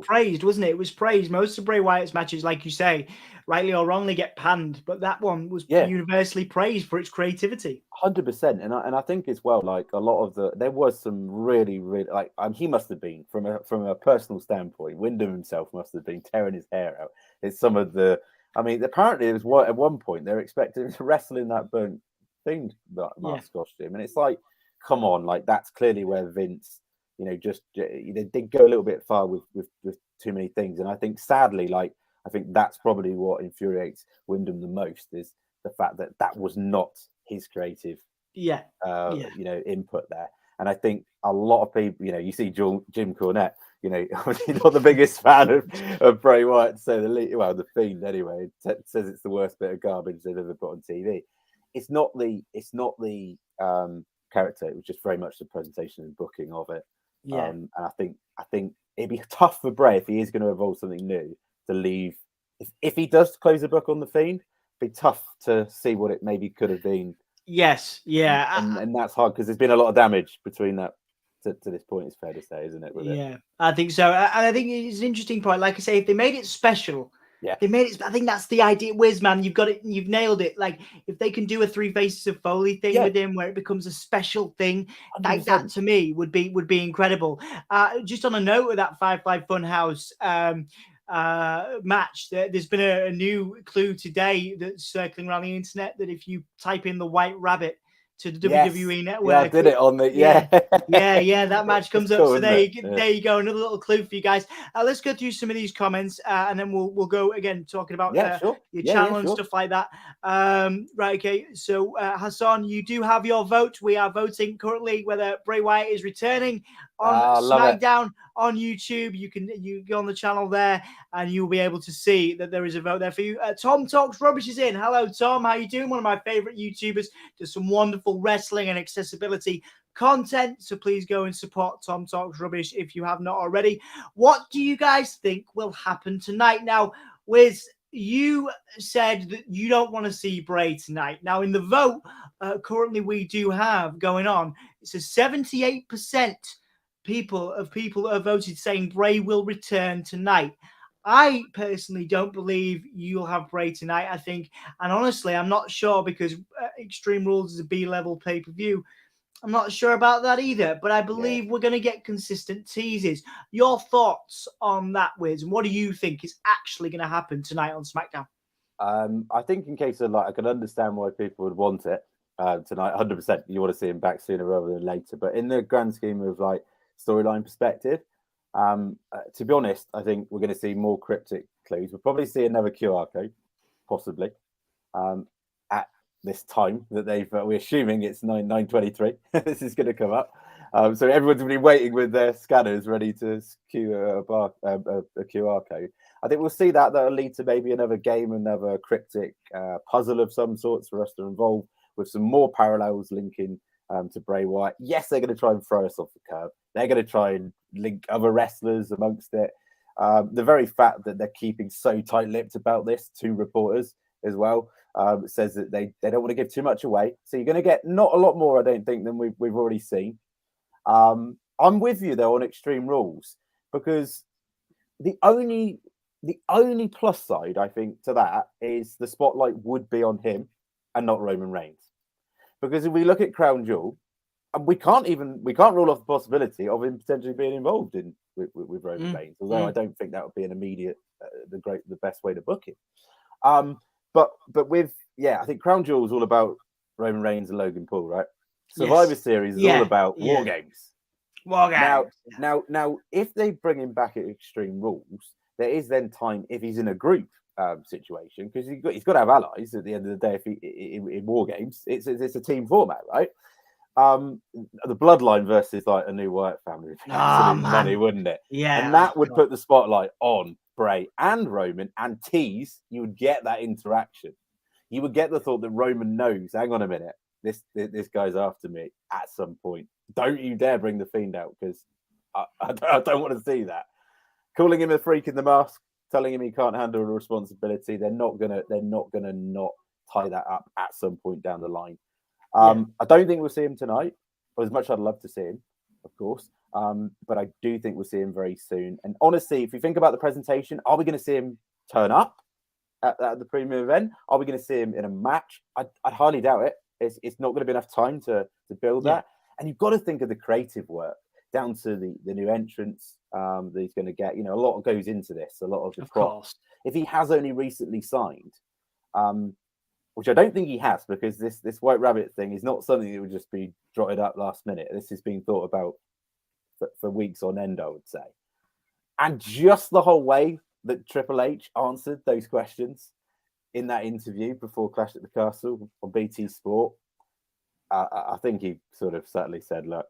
praised, wasn't it? It was praised. Most of Bray Wyatt's matches, like you say, rightly or wrongly, get panned, but that one was universally praised for its creativity. 100%, and I think as well, like a lot of there was some really like he must have been from a personal standpoint. Wyndham himself must have been tearing his hair out. It's some of the. I mean, apparently it was at one point they're expecting him to wrestle in that burnt Fiend mask costume, and it's like, come on, like that's clearly where Vince, they did go a little bit far with too many things, and I think sadly, I think that's probably what infuriates Wyndham the most is the fact that was not his creative, input there, and I think a lot of people, you see Jim Cornette, obviously not the biggest fan of Bray Wyatt, so the Fiend anyway says it's the worst bit of garbage they've ever put on TV. It's not the character. It was just very much the presentation and booking of it. Yeah. And I think it'd be tough for Bray if he is going to evolve something new to leave. If he does close the book on the Fiend, it'd be tough to see what it maybe could have been. Yes. Yeah. And that's hard because there's been a lot of damage between that to this point. It's fair to say, isn't it? I think so. And I think it's an interesting point. Like I say, if they made it special. Yeah, they made it. I think that's the idea. Wiz, man, you've got it. You've nailed it. Like if they can do a 3 Faces of Foley thing with him, where it becomes a special thing, like that to me would be incredible. Just on a note of that Firefly Funhouse match, there's been a new clue today that's circling around the internet that if you type in the White Rabbit to the WWE Network. Yeah, I did it on the that match comes up. So there you go, another little clue for you guys. Let's go through some of these comments, and then we'll go again talking about your channel and stuff like that. Right, okay. So Hassan, you do have your vote. We are voting currently whether Bray Wyatt is returning on SmackDown on YouTube. You go on the channel there, and you'll be able to see that there is a vote there for you. Tom Talks Rubbish is in. Hello, Tom. How you doing? One of my favorite YouTubers. Does some wonderful wrestling and accessibility content. So please go and support Tom Talks Rubbish if you have not already. What do you guys think will happen tonight? Now, Wiz, you said that you don't want to see Bray tonight. Now, in the vote currently we do have going on, it's a 78% people have voted saying Bray will return tonight. I personally don't believe you'll have Bray tonight. I think, and honestly, I'm not sure because Extreme Rules is a B-level pay-per-view. I'm not sure about that either, but I believe we're going to get consistent teases. Your thoughts on that, Wiz? And what do you think is actually going to happen tonight on SmackDown? I think in case of I can understand why people would want it tonight. 100%, you want to see him back sooner rather than later. But in the grand scheme of storyline perspective, to be honest, I think we're going to see more cryptic clues. We'll probably see another QR code, possibly, at this time that we're assuming it's 9:23. This is going to come up. So everyone's been waiting with their scanners ready to queue a QR code. I think we'll see that'll lead to maybe another game, another cryptic puzzle of some sorts for us to involve with some more parallels linking to Bray Wyatt. Yes, they're going to try and throw us off the curb. They're going to try and link other wrestlers amongst it. The very fact that they're keeping so tight-lipped about this, two reporters as well, says that they don't want to give too much away. So you're going to get not a lot more, I don't think, than we've already seen. I'm with you though on Extreme Rules, because the only plus side I think to that is the spotlight would be on him and not Roman Reigns. Because if we look at Crown Jewel, and we can't rule off the possibility of him potentially being involved with Roman Reigns, although I don't think that would be an immediate the best way to book it. But with I think Crown Jewel is all about Roman Reigns and Logan Paul, right? Survivor Series is all about War Games. War Games. Now, if they bring him back at Extreme Rules, there is then time if he's in a group situation, because he's got to have allies at the end of the day. If in War Games, it's a team format, right? The Bloodline versus a new Wyatt family would be absolute money, wouldn't it? Yeah, and that would put the spotlight on Bray and Roman and tease. You would get that interaction. You would get the thought that Roman knows. Hang on a minute, this guy's after me at some point. Don't you dare bring the Fiend out, because I don't want to see that. Calling him a freak in the mask, telling him he can't handle the responsibility. They're not gonna not tie that up at some point down the line. I don't think we'll see him tonight, as much as I'd love to see him, of course. But I do think we'll see him very soon. And honestly, if you think about the presentation, are we going to see him turn up at the premium event? Are we going to see him in a match? I'd highly doubt it. It's not going to be enough time to build that. And you've got to think of the creative work down to the new entrance that he's going to get. A lot goes into this. A lot of the props. If he has only recently signed, which I don't think he has, because this White Rabbit thing is not something that would just be trotted up last minute. This has been thought about for weeks on end, I would say. And just the whole way that Triple H answered those questions in that interview before Clash at the Castle on BT Sport, I think he sort of subtly said, look,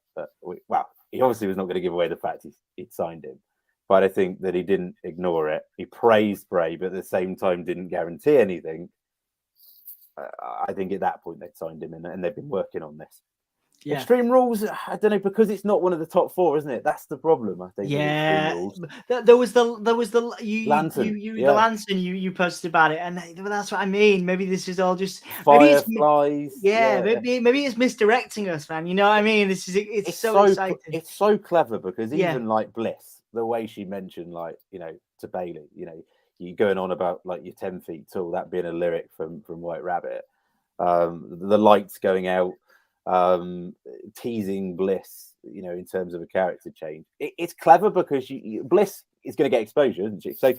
he obviously was not going to give away the fact he'd signed him. But I think that he didn't ignore it. He praised Bray, but at the same time didn't guarantee anything. I think at that point they'd signed him, and they've been working on this. Yeah. Extreme Rules, I don't know, because it's not one of the top four, isn't it? That's the problem, I think. Yeah, there was the lantern. The lantern you posted about it, and that's what I mean. Maybe this is all just fireflies. Maybe it's misdirecting us, man. You know what I mean? It's so exciting. It's so clever, because even like Bliss, the way she mentioned, to Bailey, you going on about your 10 feet tall, that being a lyric from White Rabbit, the lights going out. Teasing Bliss, in terms of a character change. It's clever because Bliss is going to get exposure, isn't she? So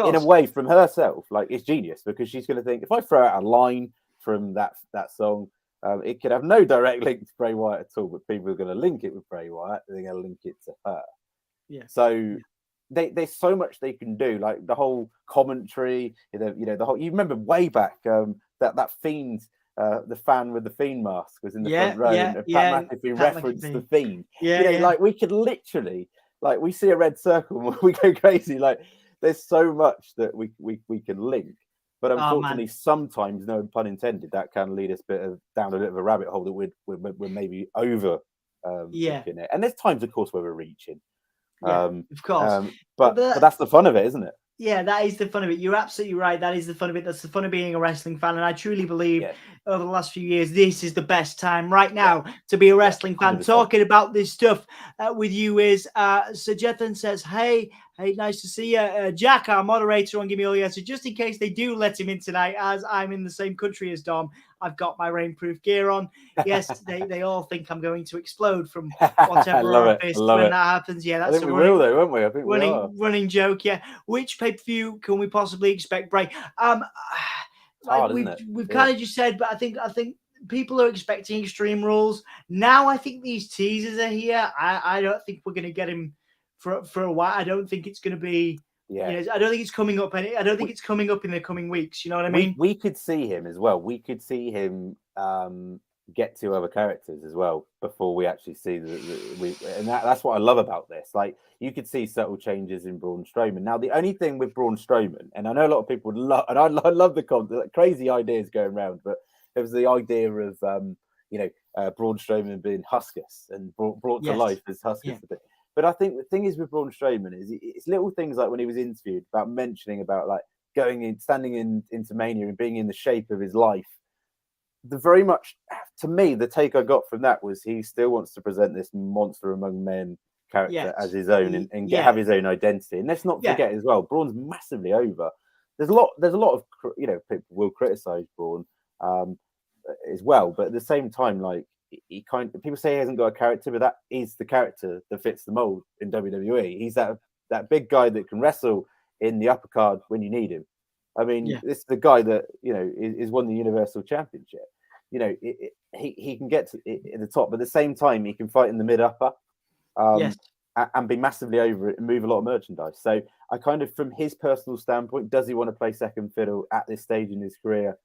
in a way, from herself, it's genius, because she's going to think, if I throw out a line from that song, it could have no direct link to Bray Wyatt at all, but people are going to link it with Bray Wyatt, and they're going to link it to her. Yeah. So there's so much they can do, the whole commentary, the whole. You remember way back that Fiend. The fan with the Fiend mask was in the front row, and Pat McAfee referenced the Fiend. We could literally, we see a red circle and we go crazy. There's so much that we can link, but unfortunately, sometimes, no pun intended, that can lead us down a bit of a rabbit hole that we're maybe over looking at. And there's times, of course, where we're reaching. Of course, but that's the fun of it, isn't it? Yeah, that is the fun of it. You're absolutely right. That is the fun of it. That's the fun of being a wrestling fan. And I truly believe over the last few years, this is the best time right now to be a wrestling fan. 100%. Talking about this stuff with you is Sir Jethan says, hey, nice to see you. Jack, our moderator on Gimme All Yeah. So just in case they do let him in tonight, as I'm in the same country as Dom, I've got my rainproof gear on. Yes, they all think I'm going to explode from whatever orifice when that happens. Yeah, that's I think we will though, won't we? I think we are. Running joke. Yeah. Which pay-per-view can we possibly expect, Bray? Hard, we've kind of just said, but I think people are expecting Extreme Rules. Now I think these teasers are here. I don't think we're gonna get him for a while. I don't think it's gonna be I don't think it's coming up. I don't think it's coming up in the coming weeks. You know what I mean? We could see him as well. We could see him get to other characters as well before we actually see and that's what I love about this. Like, you could see subtle changes in Braun Strowman. Now, the only thing with Braun Strowman, and I know a lot of people would love, and I love the crazy ideas going around, but there was the idea of Braun Strowman being Huskus and brought to life as Huskus a bit. But I think the thing is with Braun Strowman is it's little things like when he was interviewed about mentioning about like standing into Mania and being in the shape of his life. Very much, to me, the take I got from that was he still wants to present this monster among men character as his own and have his own identity. And let's not forget as well, Braun's massively over. There's a lot of people will criticize Braun as well, but at the same time, like, people say he hasn't got a character, but that is the character that fits the mold in WWE. He's that big guy that can wrestle in the upper card when you need him. I mean, this is the guy that is won the Universal Championship. He can get to the top, but at the same time, he can fight in the mid upper, and be massively over it and move a lot of merchandise. So I kind of, from his personal standpoint, does he want to play second fiddle at this stage in his career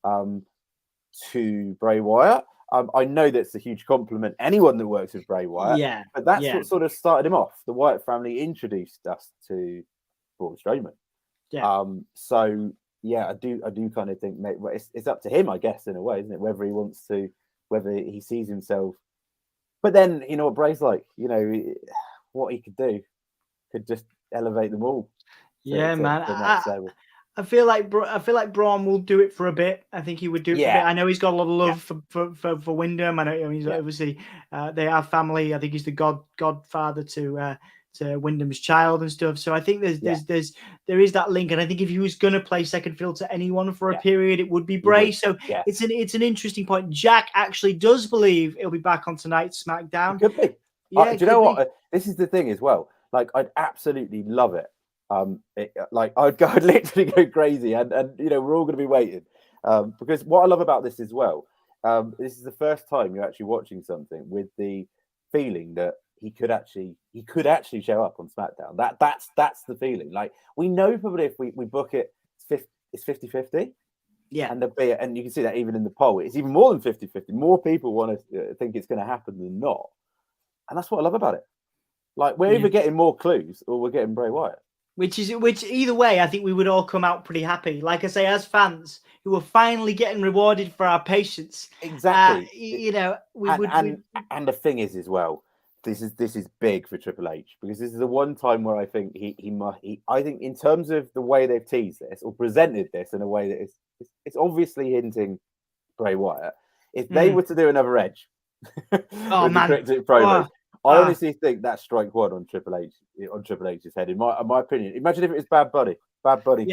to Bray Wyatt? I know that's a huge compliment. Anyone that works with Bray Wyatt, but that's what sort of started him off. The Wyatt family introduced us to Braun Strowman. I do kind of think, mate, it's up to him, I guess, in a way, isn't it? Whether he wants to, whether he sees himself. But then, you know what Bray's like, what he could do could just elevate them all. Man. I feel like Braun will do it for a bit. I think he would do it for a bit. I know he's got a lot of love for Wyndham. I know he's obviously they are family. I think he's the godfather to Wyndham's child and stuff. So I think there is that link. And I think if he was going to play second fiddle to anyone for a period, it would be Bray. So it's an interesting point. Jack actually does believe he'll be back on tonight's SmackDown. It could be. Do you know what? This is the thing as well. Like, I'd absolutely love it. I'd literally go crazy, and we're all going to be waiting because what I love about this as well, this is the first time you're actually watching something with the feeling that he could actually show up on SmackDown. That's the feeling. Like, we know probably if we book it, it's 50-50. And you can see that even in the poll, it's even more than 50-50. More people want to think it's going to happen than not, and that's what I love about it. Like, we're either getting more clues or we're getting Bray Wyatt. Which either way, I think we would all come out pretty happy. Like I say, as fans who are finally getting rewarded for our patience. Exactly. And the thing is as well, this is big for Triple H, because this is the one time where I think I think in terms of the way they've teased this or presented this in a way that it's obviously hinting Bray Wyatt. If they were to do another Edge, promo, I honestly think that's strike one on Triple H's head. In my opinion, imagine if it was Bad Buddy. Bad Buddy. The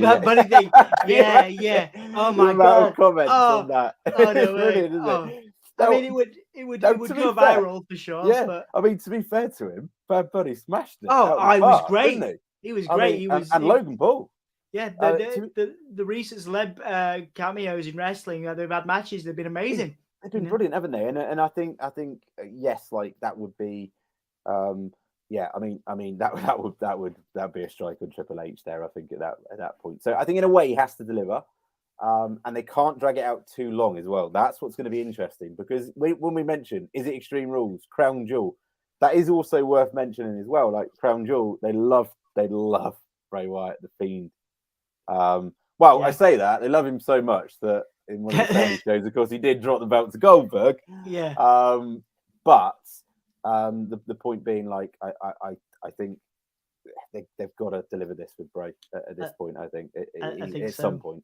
Bad Buddy thing. Yeah. Oh my God. Comments on that. Oh no, brilliant, isn't it? I mean, it would go viral for sure. Yeah, but... I mean, to be fair to him, Bad Buddy smashed it. He was great. He was great. And Logan Paul. Yeah, the recent celeb cameos in wrestling, they've had matches. They've been amazing. They've been brilliant, haven't they? And I think yes, like that would be, I mean that would be a strike on Triple H there. I think at that point. So I think in a way he has to deliver, and they can't drag it out too long as well. That's what's going to be interesting, because when we mention, is it Extreme Rules, Crown Jewel, that is also worth mentioning as well. Like Crown Jewel, they love Bray Wyatt, the Fiend. I say that they love him so much that in one of the family shows, of course, he did drop the belt to Goldberg. Yeah. But the point being, like, I think they've got to deliver this with Bray at this point. I think I think at so. some point.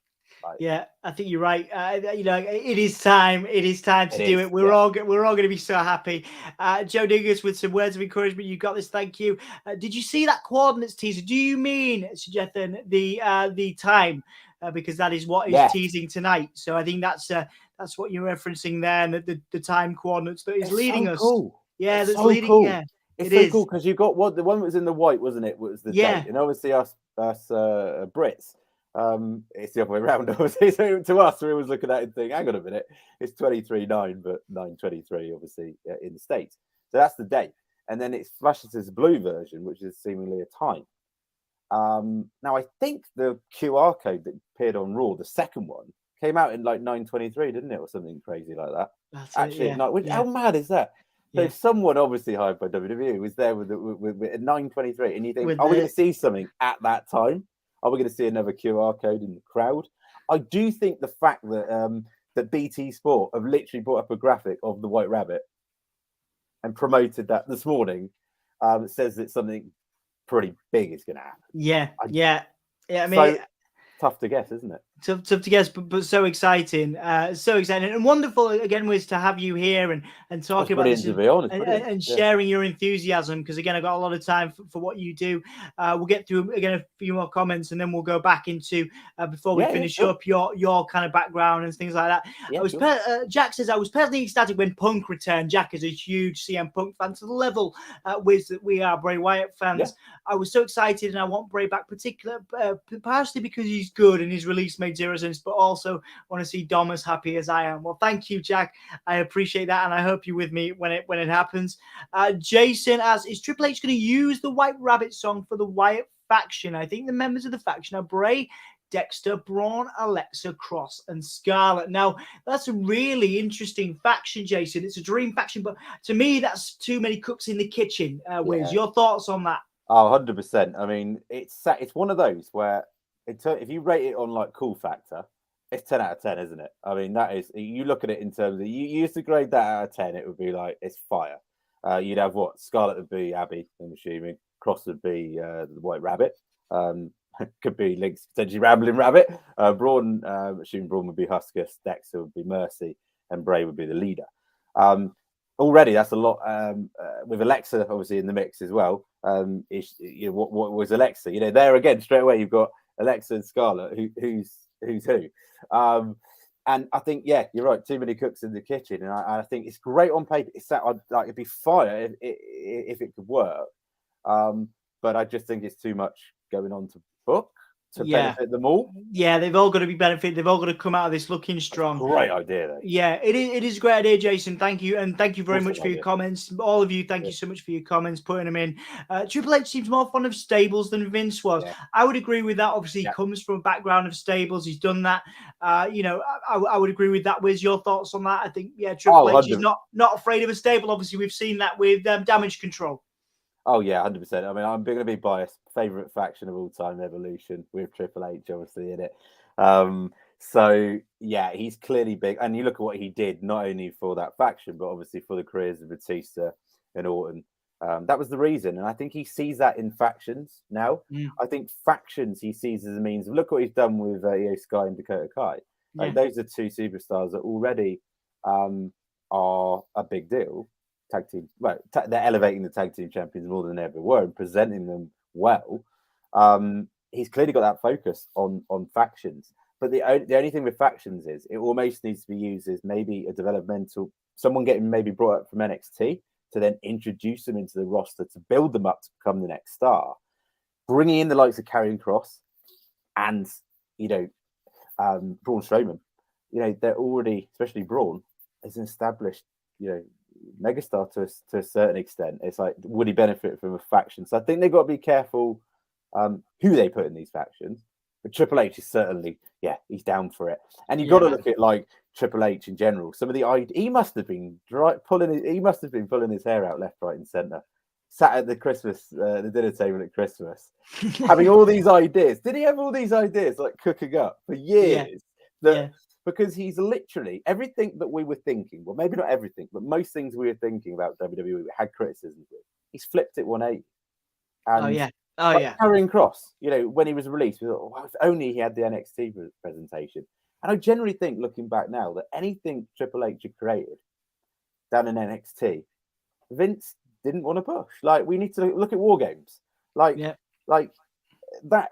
Yeah, I think you're right. It is time. It is time to do it. We're all going to be so happy. Joe Dingus with some words of encouragement. You got this. Thank you. Did you see that coordinates teaser? Do you mean, Jethan, the time? Because that is what is teasing tonight. So I think that's what you're referencing there, and the time coordinates that is leading us. Cool. Yeah, it's that's so leading. Cool. Yeah, it's so cool because you got the one that was in the white, wasn't it? Was the date, and obviously us Brits. It's the other way around, obviously. So to us, we always looking at it and think, hang on a minute, it's 23/9, but 9/23, obviously, in the States. So that's the date. And then it flashes as a blue version, which is seemingly a time. Now, I think the QR code that appeared on Raw, the second one, came out in like 9/23, didn't it? Or something crazy like that. That's actually, how mad is that? So someone obviously hired by WWE was there with 9/23, and you think, are we going to see something at that time? Are we going to see another QR code in the crowd? I do think the fact that that BT Sport have literally brought up a graphic of the White Rabbit and promoted that this morning says that something pretty big is going to happen. Yeah. I mean, tough to guess, isn't it? Tough to guess, but so exciting, and wonderful again, Wiz, to have you here and talking about this and sharing your enthusiasm. Because again, I've got a lot of time for what you do. We'll get through again a few more comments, and then we'll go back into before we finish up your kind of background and things like that. Jack says I was personally ecstatic when Punk returned. Jack is a huge CM Punk fan to the level Wiz that we are Bray Wyatt fans. Yeah. I was so excited, and I want Bray back, partially because he's good and his release made zero sense, but also want to see Dom as happy as I am. Well, thank you, Jack. I appreciate that, and I hope you're with me when it happens. Jason asks, is Triple H going to use the White Rabbit song for the Wyatt faction? I think the members of the faction are Bray, Dexter, Braun, Alexa, Cross, and Scarlett. Now, that's a really interesting faction, Jason. It's a dream faction, but to me, that's too many cooks in the kitchen. Wiz, your thoughts on that? Oh, 100%. I mean, it's one of those where if you rate it on like cool factor, it's 10 out of 10, isn't it? I mean, that is, you look at it in terms of, you used to grade that out of 10, it would be like, it's fire. You'd have what? Scarlett would be Abby, I'm assuming. Cross would be the White Rabbit. Could be Link's potentially Rambling Rabbit. Braun, assuming Braun would be Huskus, Dexter would be Mercy, and Bray would be the leader. Already, that's a lot. With Alexa, obviously, in the mix as well. What was Alexa? There again, straight away, you've got Alexa and Scarlett, who's who. And I think, you're right. Too many cooks in the kitchen, and I think it's great on paper. It'd be fire if it could work. But I just think it's too much going on to book to benefit them all. Yeah, they've all got to be benefited. They've all got to come out of this looking strong. Great idea, though. Yeah, it is a great idea, Jason. Thank you, and thank you very much for your comments. All of you, thank you so much for your comments, putting them in. Triple H seems more fond of stables than Vince was. Yeah. I would agree with that. Obviously, he comes from a background of stables. He's done that. I would agree with that. Wiz, your thoughts on that? I think, Triple H is not afraid of a stable. Obviously, we've seen that with Damage Control. Oh, yeah, 100%. I mean, I'm going to be biased. Favorite faction of all time, Evolution, with Triple H, obviously, in it. So, he's clearly big. And you look at what he did, not only for that faction, but obviously for the careers of Batista and Orton. That was the reason. And I think he sees that in factions now. I think factions he sees as a means of, look what he's done with Io Sky and Dakota Kai. Like, those are two superstars that already are a big deal. Tag team, right? They're elevating the tag team champions more than they ever were and presenting them well. He's clearly got that focus on factions. But the only thing with factions is it almost needs to be used as maybe a developmental, someone getting maybe brought up from NXT to then introduce them into the roster to build them up to become the next star. Bringing in the likes of Karrion Kross and Braun Strowman. They're already, especially Braun, is an established megastar to a certain extent. It's like, would he benefit from a faction? So I think they've got to be careful who they put in these factions. But Triple H is certainly, he's down for it. And you've got to look at like Triple H in general. Some of he must have been pulling his hair out left, right, and centre. Sat at the dinner table at Christmas, having all these ideas. Did he have all these ideas like cooking up for years? Because he's literally everything that we were thinking. Well, maybe not everything, but most things we were thinking about WWE we had criticisms with. He's flipped it 180. And Oh, like yeah. Karrion Kross, when he was released, we thought, well, if only he had the NXT presentation. And I generally think, looking back now, that anything Triple H had created down in NXT, Vince didn't want to push. Like, we need to look at War Games. Like that.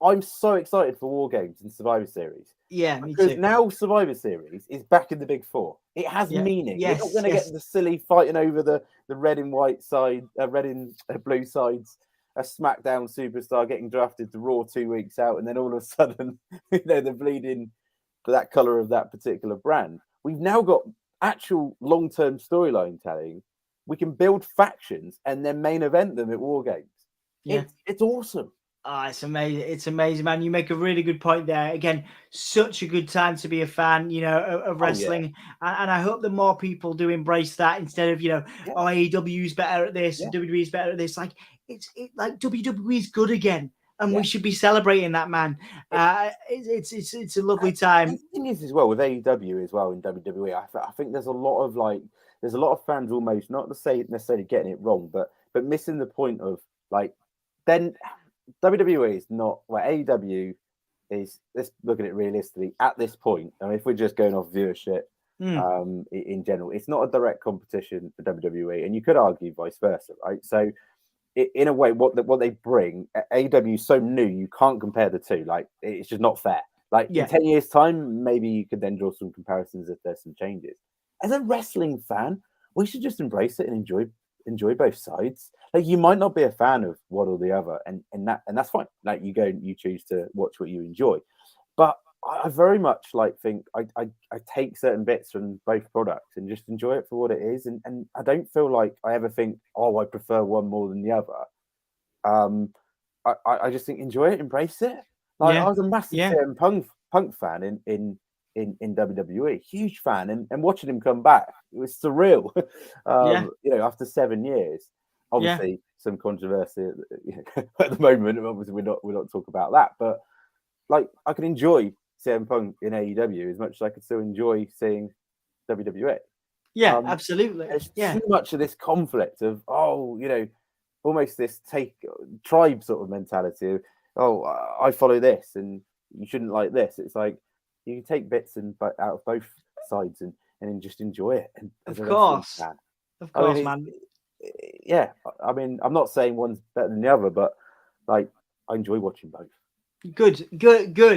I'm so excited for War Games and Survivor Series. Yeah, me because too. now Survivor Series is back in the Big Four. It has meaning. Yes, We're not going to get the silly fighting over the red and white side, red and blue sides. A SmackDown superstar getting drafted to Raw 2 weeks out, and then all of a sudden, they're bleeding for that color of that particular brand. We've now got actual long-term storyline telling. We can build factions and then main event them at War Games. Yeah. It's awesome. Oh, it's amazing. It's amazing, man. You make a really good point there. Again, such a good time to be a fan, of wrestling. And I hope that more people do embrace that instead of, AEW is better at this and WWE is better at this. Like, like WWE is good again. And we should be celebrating that, man. It's a lovely time. The thing is, as well, with AEW as well in WWE, I think there's a lot of fans almost, not to say necessarily getting it wrong, but missing the point of, like, then WWE is not, well, AEW is, let's look at it realistically at this point. I mean, if we're just going off viewership in general, it's not a direct competition for WWE, and you could argue vice versa, right? So in a way, what they bring, AEW is so new, you can't compare the two. Like, it's just not fair. Like, in 10 years' time, maybe you could then draw some comparisons if there's some changes. As a wrestling fan, we should just embrace it and enjoy both sides. Like, you might not be a fan of one or the other, and that's fine. Like, you choose to watch what you enjoy. But I very much think I take certain bits from both products and just enjoy it for what it is. And I don't feel like I ever think, I prefer one more than the other. I just think enjoy it, embrace it. Like, I was a massive CM Punk fan in WWE, huge fan, and watching him come back, it was surreal. After 7 years, obviously some controversy at the moment. Obviously, we're not talking about that, but like, I can enjoy CM Punk in AEW as much as I could still enjoy seeing WWE. Yeah, absolutely. There's too much of this conflict of almost this tribe sort of mentality of, I follow this and you shouldn't like this. It's like, you can take bits out of both sides and then just enjoy it. And of course, man. Yeah, I mean, I'm not saying one's better than the other, but like, I enjoy watching both. Good,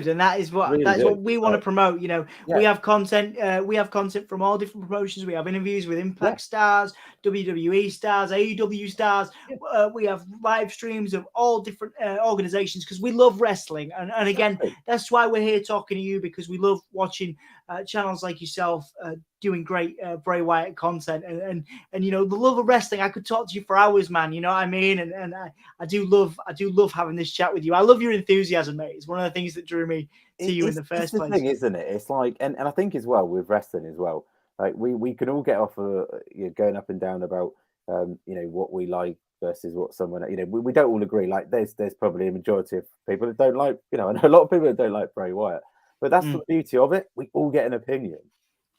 and that is what what we want to promote. We have content. We have content from all different promotions. We have interviews with Impact stars, WWE stars, AEW stars. We have live streams of all different organizations because we love wrestling. And again, that's why we're here talking to you, because we love watching channels like yourself doing great Bray Wyatt content and the love of wrestling. I could talk to you for hours, man. You know what I mean? And I do love having this chat with you. I love your enthusiasm, mate. It's one of the things that drew me to you in the first place. It's the thing, isn't it? It's like, and I think as well with wrestling as well, like we can all get off going up and down about what we like versus what someone, we don't all agree. Like, there's probably a majority of people that don't like, I know a lot of people that don't like Bray Wyatt, but that's the beauty of it. We all get an opinion.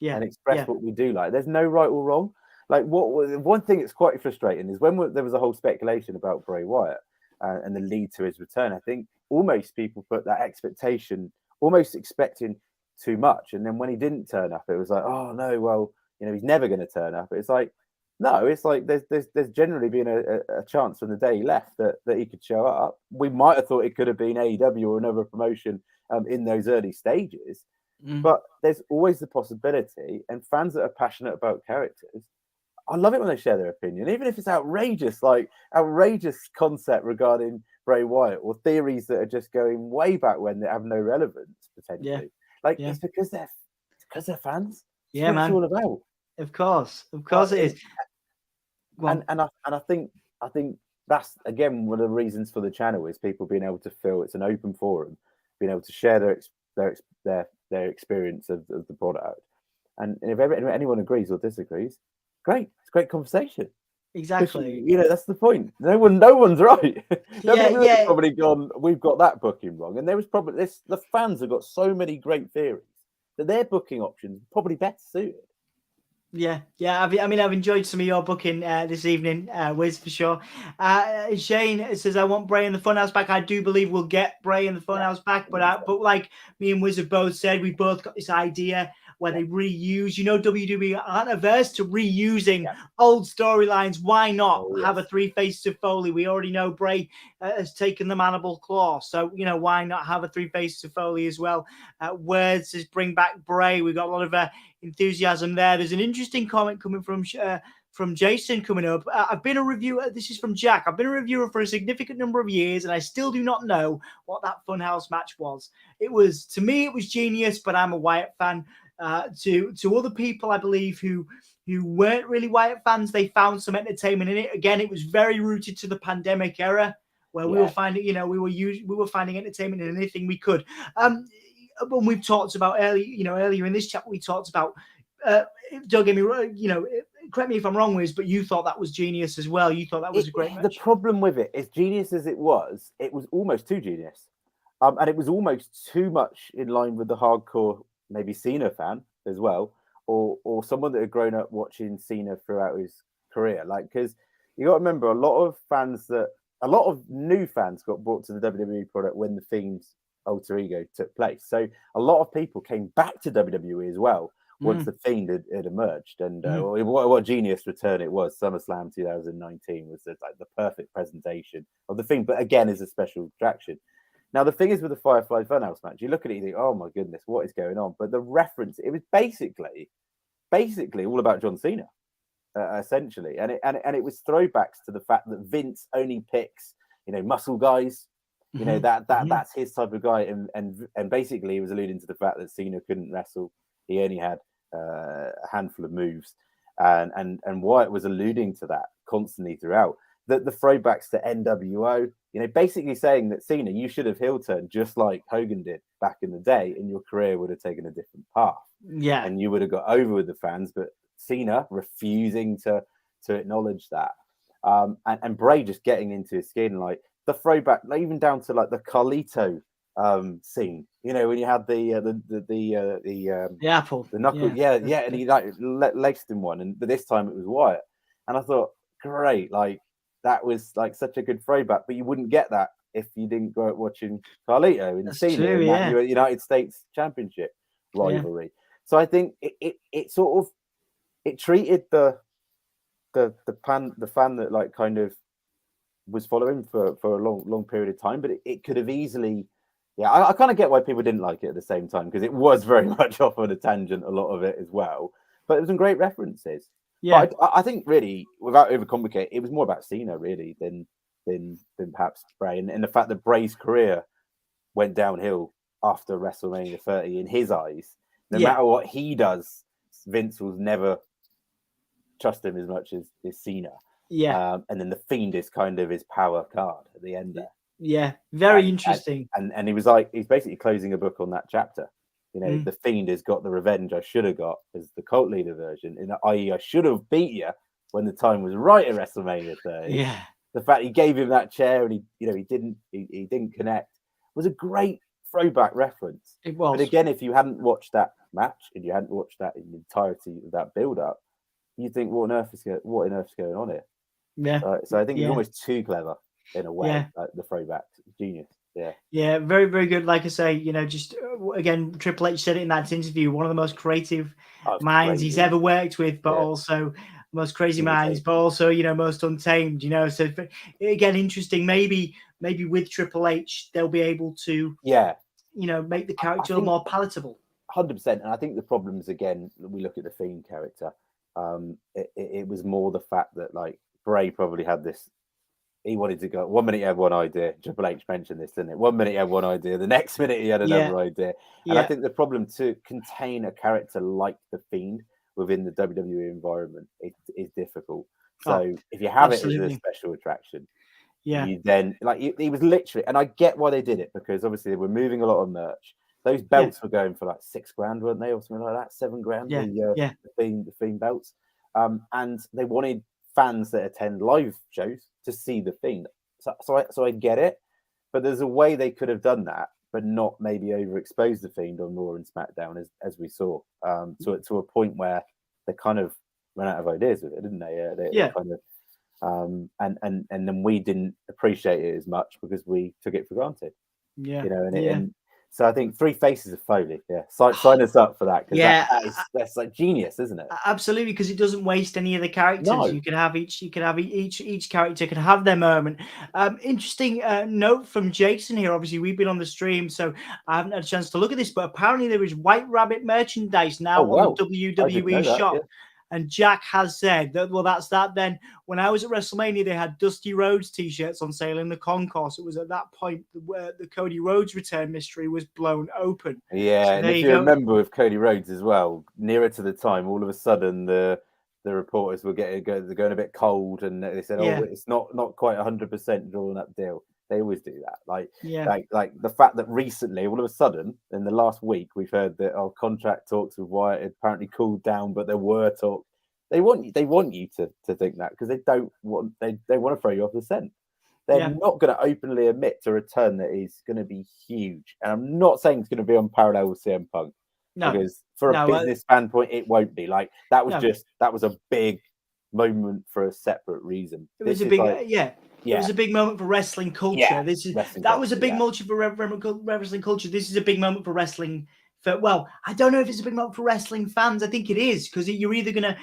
And express what we do like. There's no right or wrong. Like, one thing that's quite frustrating is when there was a whole speculation about Bray Wyatt and the lead to his return. I think almost people put that expectation, almost expecting too much, and then when he didn't turn up, it was like, oh no, well, he's never going to turn up. It's like, no, it's like there's generally been a chance from the day he left that he could show up. We might have thought it could have been AEW or another promotion in those early stages. But there's always the possibility, and fans that are passionate about characters, I love it when they share their opinion, even if it's outrageous, like outrageous concept regarding Bray Wyatt or theories that are just going way back when that have no relevance potentially. It's because they're fans. Yeah, man. It's all about. Of course it is. And I think that's again one of the reasons for the channel is people being able to feel it's an open forum, being able to share their experience of the product, and if anyone agrees or disagrees, great, it's a great conversation. Exactly. That's the point. No one's right. Yeah. Probably gone, we've got that booking wrong, and there was probably the fans have got so many great theories that their booking options probably better suited. Yeah. I've enjoyed some of your booking this evening, Wiz, for sure. Shane says, "I want Bray in the Funhouse back." I do believe we'll get Bray in the Funhouse back, but like me and Wiz have both said, we both got this idea where they reuse. WWE aren't averse to reusing old storylines. Why not have a Three Faces of Foley? We already know Bray has taken the mandible claw, so why not have a Three Faces of Foley as well? Words says, "Bring back Bray." We've got a lot of enthusiasm there. There's an interesting comment coming from Jason coming up. I've been a reviewer. This is from Jack. I've been a reviewer for a significant number of years, and I still do not know what that Funhouse match was. To me, it was genius, but I'm a Wyatt fan. To other people, I believe, who weren't really Wyatt fans, they found some entertainment in it. Again, it was very rooted to the pandemic era, where we were finding, we were finding entertainment in anything we could. When we've talked about earlier in this chat, we talked about. Don't get me wrong, correct me if I'm wrong, Wiz, but you thought that was genius as well. You thought that was a great match. The problem with it, as genius as it was almost too genius. And it was almost too much in line with the hardcore, maybe Cena fan as well, or someone that had grown up watching Cena throughout his career. Like, because you got to remember, a lot of new fans got brought to the WWE product when the Fiend's alter ego took place. So a lot of people came back to WWE as well once the Fiend had emerged. And what genius return it was. SummerSlam 2019 was the perfect presentation of the Fiend, but again, is a special attraction. Now, the thing is with the Firefly Funhouse match, you look at it, you think, oh my goodness, what is going on? But the reference, it was basically all about John Cena, essentially. And it was throwbacks to the fact that Vince only picks, muscle guys. That's his type of guy. And basically he was alluding to the fact that Cena couldn't wrestle. He only had a handful of moves. And Wyatt was alluding to that constantly throughout. The throwbacks to NWO, basically saying that Cena, you should have heel turned just like Hogan did back in the day, and your career would have taken a different path. Yeah. And you would have got over with the fans, but Cena refusing to acknowledge that. And Bray just getting into his skin, like the throwback, even down to like the Carlito scene, when you had the apple, the knuckle, and he laced him one, but this time it was Wyatt, and I thought, great, like that was like such a good throwback, but you wouldn't get that if you didn't go out watching Carlito and Cena in that United States Championship rivalry. So I think it sort of treated the fan that like kind of was following for a long period of time, but it could have easily. I kind of get why people didn't like it at the same time, because it was very much off on a tangent, a lot of it as well. But there was some great references. Yeah, but I think really, without overcomplicating, it was more about Cena really than perhaps Bray, and the fact that Bray's career went downhill after WrestleMania 30 in his eyes. No matter what he does, Vince will never trust him as much as Cena. Yeah, and then the Fiend is kind of his power card at the end there. Yeah, very interesting. And he was like, he's basically closing a book on that chapter. The Fiend has got the revenge I should have got as the cult leader version, i.e. I should have beat you when the time was right at WrestleMania 30. Yeah. The fact he gave him that chair and he didn't connect was a great throwback reference. It was. But again, if you hadn't watched that match and you hadn't watched that in the entirety of that build up, you'd think, what on earth is going on here? Yeah. So I think it's almost too clever in a way, like the throwback. Genius. Yeah, very, very good. Like I say, just again, Triple H said it in that interview, one of the most creative minds he's ever worked with, but also most crazy minds, but also, most untamed, So again, interesting. Maybe with Triple H, they'll be able to, make the character more palatable. 100%. And I think the problems, again, we look at the Fiend character. It was more the fact that like Bray probably had this. He wanted to go. 1 minute he had one idea. Triple H mentioned this, didn't it? 1 minute he had one idea. The next minute he had another idea. And I think the problem to contain a character like the Fiend within the WWE environment is difficult. So if you have it as a special attraction, you then he was literally. And I get why they did it, because obviously they were moving a lot of merch. Those belts were going for like $6,000, weren't they, or something like that? $7,000. The Fiend belts. And they wanted fans that attend live shows to see the Fiend. So I get it, but there's a way they could have done that, but not maybe overexpose the Fiend on Raw and SmackDown as we saw, to a point where they kind of ran out of ideas with it, didn't they? They Yeah. kind of and then we didn't appreciate it as much because we took it for granted. Yeah. You know, Yeah. and so I think Three Faces of Foley. Yeah, sign us up for that because Yeah. that's like genius, isn't it? Absolutely, because it doesn't waste any of the characters. No. You can have each character can have their moment. Interesting note from Jason here. Obviously, we've been on the stream, so I haven't had a chance to look at this, but apparently there is White Rabbit merchandise now on the I didn't know WWE that, shop. yeah. And Jack has said that, well, that's that. Then when I was at WrestleMania, they had Dusty Rhodes t-shirts on sale in the concourse. It was at that point where the Cody Rhodes return mystery was blown open. Yeah, So and there if you you go. remember with Cody Rhodes as well, nearer to the time, all of a sudden the reporters were they're going a bit cold, and they said, Yeah. "Oh, it's not quite 100% drawn up deal." They always do that. Yeah. Like the fact that recently, all of a sudden, in the last week, we've heard that contract talks with Wyatt had apparently cooled down, but there were talks. They want you to think that because they want to throw you off the scent. They're Yeah. not going to openly admit to a return that is going to be huge. And I'm not saying it's going to be on parallel with CM Punk. No. Because for a business standpoint, it won't be. Like that was a big moment for a separate reason. It was a big It was a big moment for wrestling culture. Yeah, Was a big moment for wrestling culture. This is a big moment for wrestling. I don't know if it's a big moment for wrestling fans. I think it is because you're either gonna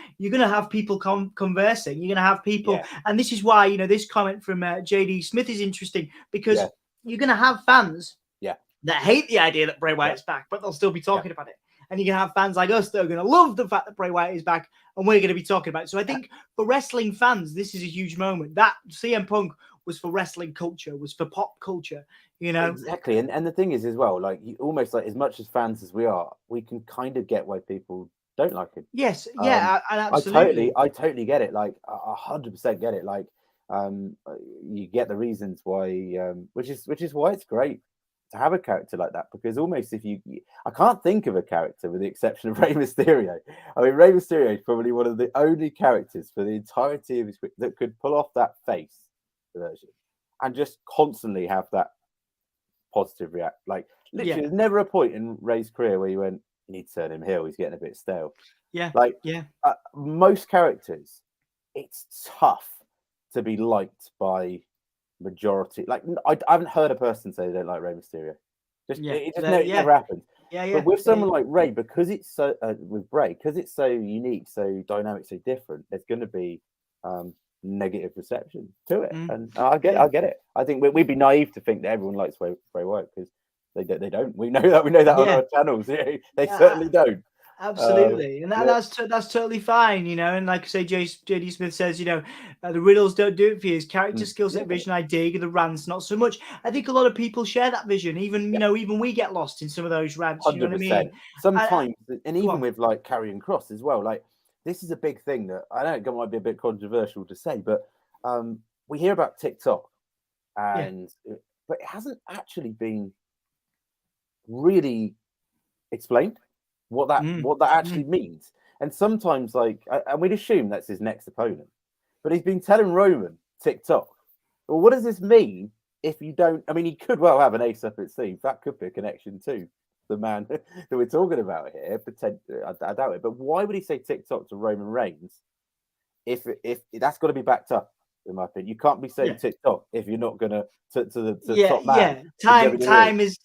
have people conversing. You're gonna have people, and this is why this comment from JD Smith is interesting because you're gonna have fans that hate the idea that Bray Wyatt's back, but they'll still be talking about it. And you're gonna have fans like us that are gonna love the fact that Bray Wyatt is back, and we're gonna be talking about it. So I think for wrestling fans, this is a huge moment. That CM Punk was for wrestling culture, was for pop culture, Exactly. And the thing is as well, like you almost like as much as fans as we are, we can kind of get why people don't like him. Yes, absolutely. I totally get it. Like 100% get it. Like you get the reasons why, which is why it's great to have a character like that, because almost I can't think of a character with the exception of Rey Mysterio. I mean, Rey Mysterio is probably one of the only characters for the entirety of his that could pull off that face version and just constantly have that positive react. Like literally, there's never a point in Rey's career where you went, "You need to turn him heel. He's getting a bit stale." Most characters, it's tough to be liked by majority. Like I haven't heard a person say they don't like Rey Mysterio. It never happens. But with someone like Rey, because it's so with Bray, because it's so unique, so dynamic, so different, there's going to be negative reception to it, and I get it. I think we'd be naive to think that everyone likes Bray Wyatt because they don't. We know that on our channels. They certainly don't. Absolutely, and that's totally fine, And like I say, JD Smith says, the riddles don't do it for you. His character, skill set, vision, I dig. The rants, not so much. I think a lot of people share that vision. Even even we get lost in some of those rants. 100%. You know what I mean? Sometimes, and even with like Karrion Kross as well. Like this is a big thing that I know it might be a bit controversial to say, but we hear about TikTok, and but it hasn't actually been really explained what that actually means. And sometimes and we'd assume that's his next opponent, but he's been telling Roman TikTok. Well, what does this mean if you don't? I mean, he could well have an ace up his sleeve. That could be a connection to the man that we're talking about here. Potentially, I doubt it. But why would he say TikTok to Roman Reigns if that's got to be backed up? In my opinion, you can't be saying TikTok if you're not gonna to the top man. Time is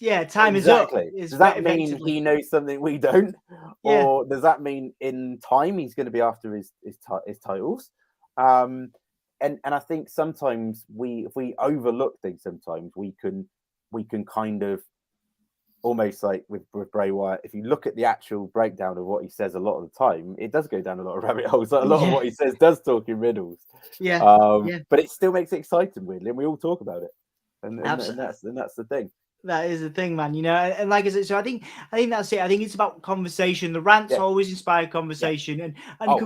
up. Does that mean he knows something we don't, or does that mean in time he's going to be after his titles? And I think sometimes if we overlook things, sometimes we can kind of almost like with Bray Wyatt, if you look at the actual breakdown of what he says a lot of the time, it does go down a lot of rabbit holes. Like a lot of what he says does talk in riddles. But it still makes it exciting, weirdly, and we all talk about it. And that's the thing. That is the thing, man. And like I said, so I think that's it. I think it's about conversation. The rants always inspire conversation, and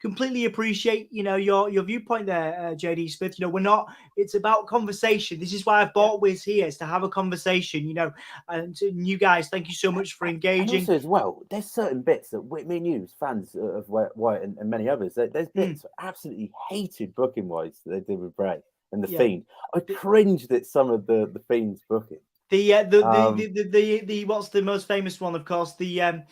completely appreciate your viewpoint there, JD Smith. It's about conversation. This is why I've bought Wiz here, is to have a conversation. And to you guys, thank you so much for engaging. And also as well, there's certain bits that me and you, as fans of Wyatt and many others, there's bits absolutely hated booking wise that they did with Bray and the Fiend. I cringed at some of the Fiend's booking. The what's the most famous one? Of course, the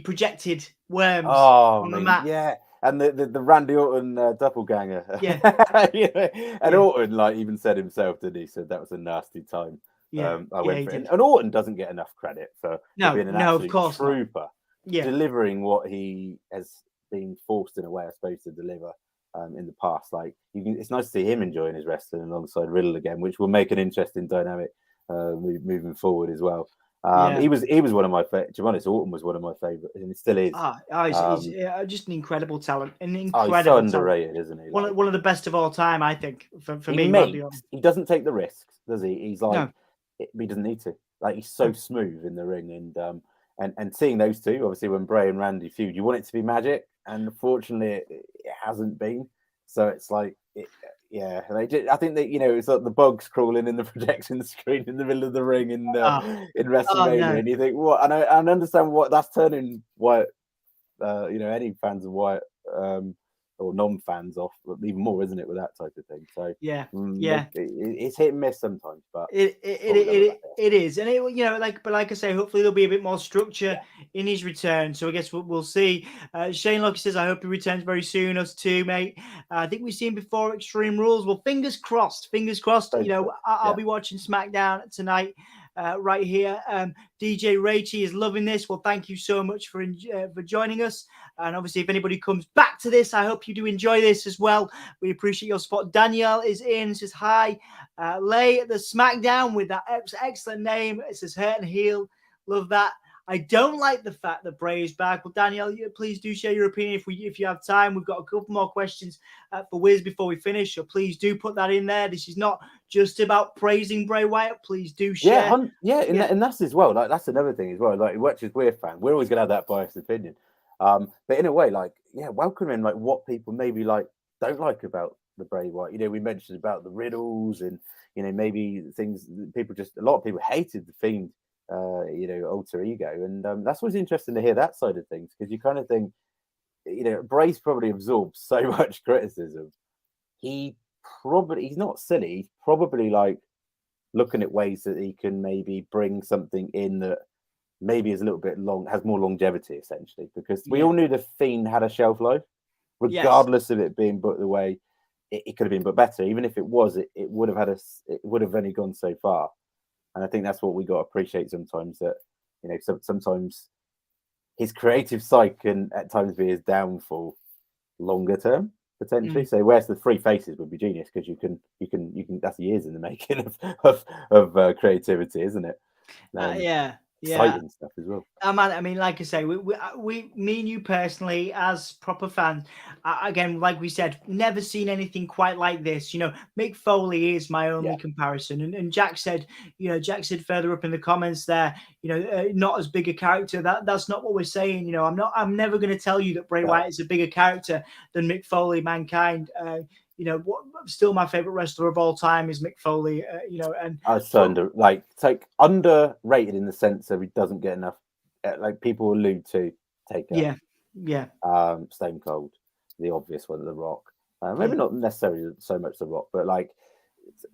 projected worms on the mat. Yeah, and the Randy Orton doppelganger. Yeah. And Orton like even said himself, didn't he? Said that was a nasty time. Yeah, I went for it. did. And Orton doesn't get enough credit for being an absolute of course trooper, yeah, delivering what he has been forced in a way, I suppose, to deliver in the past. Like it's nice to see him enjoying his wrestling alongside Riddle again, which will make an interesting dynamic moving forward as well. He was one of my favorites. To be honest, Orton was one of my favorites, and it still is. He's just an incredible talent. He's so underrated, isn't he? One of the best of all time, I think. For me, he doesn't take the risks, does he? He's like, he doesn't need to. Like he's so smooth in the ring, and seeing those two, obviously, when Bray and Randy feud, you want it to be magic, and unfortunately, it hasn't been. So it's like, I think that it's like the bugs crawling in the projection screen in the middle of the ring in WrestleMania, and you think, what? And I understand what that's turning Wyatt, any fans of Wyatt or non-fans off, but even more, isn't it, with that type of thing? So it's hit and miss sometimes, but it is, and like I say, hopefully there'll be a bit more structure in his return. So I guess we'll see. Shane Locke says, I hope he returns very soon. Us too, mate. I think we've seen before Extreme Rules. Well, fingers crossed. I'll be watching SmackDown tonight. Right here, DJ Raichi is loving this. Well, thank you so much for joining us. And obviously, if anybody comes back to this, I hope you do enjoy this as well. We appreciate your support. Danielle is in, says hi. Lay the SmackDown with that excellent name. It says Hurt and Heel. Love that. I don't like the fact that Bray is back. Well, Danielle, please do share your opinion if you have time. We've got a couple more questions for Wiz before we finish, so please do put that in there. This is not just about praising Bray Wyatt. Please do share. And that's as well. Like that's another thing as well. Like much as we're fans, we're always gonna have that biased opinion. But in a way, welcoming like what people maybe like don't like about the Bray Wyatt. We mentioned about the riddles and maybe things a lot of people hated the Fiend. Alter ego, and that's what's interesting to hear that side of things, because you kind of think, Bray's probably absorbed so much criticism. He's not silly. He's probably like looking at ways that he can maybe bring something in that maybe is a little bit has more longevity, essentially, because we all knew the Fiend had a shelf life, regardless of it being booked the way it could have been, but better. Even if it was, it would have it would have only gone so far. And I think that's what we got to appreciate sometimes, that, sometimes his creative side can at times be his downfall longer term, potentially. So whereas the three faces would be genius, because you can, that's years in the making of creativity, isn't it? Exciting stuff as well. Man, I mean, like I say, we, me and you personally, as proper fans, again, like we said, never seen anything quite like this. Mick Foley is my only comparison, and Jack said further up in the comments there, not as big a character. That's not what we're saying. I'm never going to tell you that Bray Wyatt is a bigger character than Mick Foley, Mankind. Still my favorite wrestler of all time is Mick Foley. And I was underrated in the sense that he doesn't get enough. Like people allude to Taker, Stone Cold, the obvious one, The Rock. Maybe not necessarily so much The Rock, but like,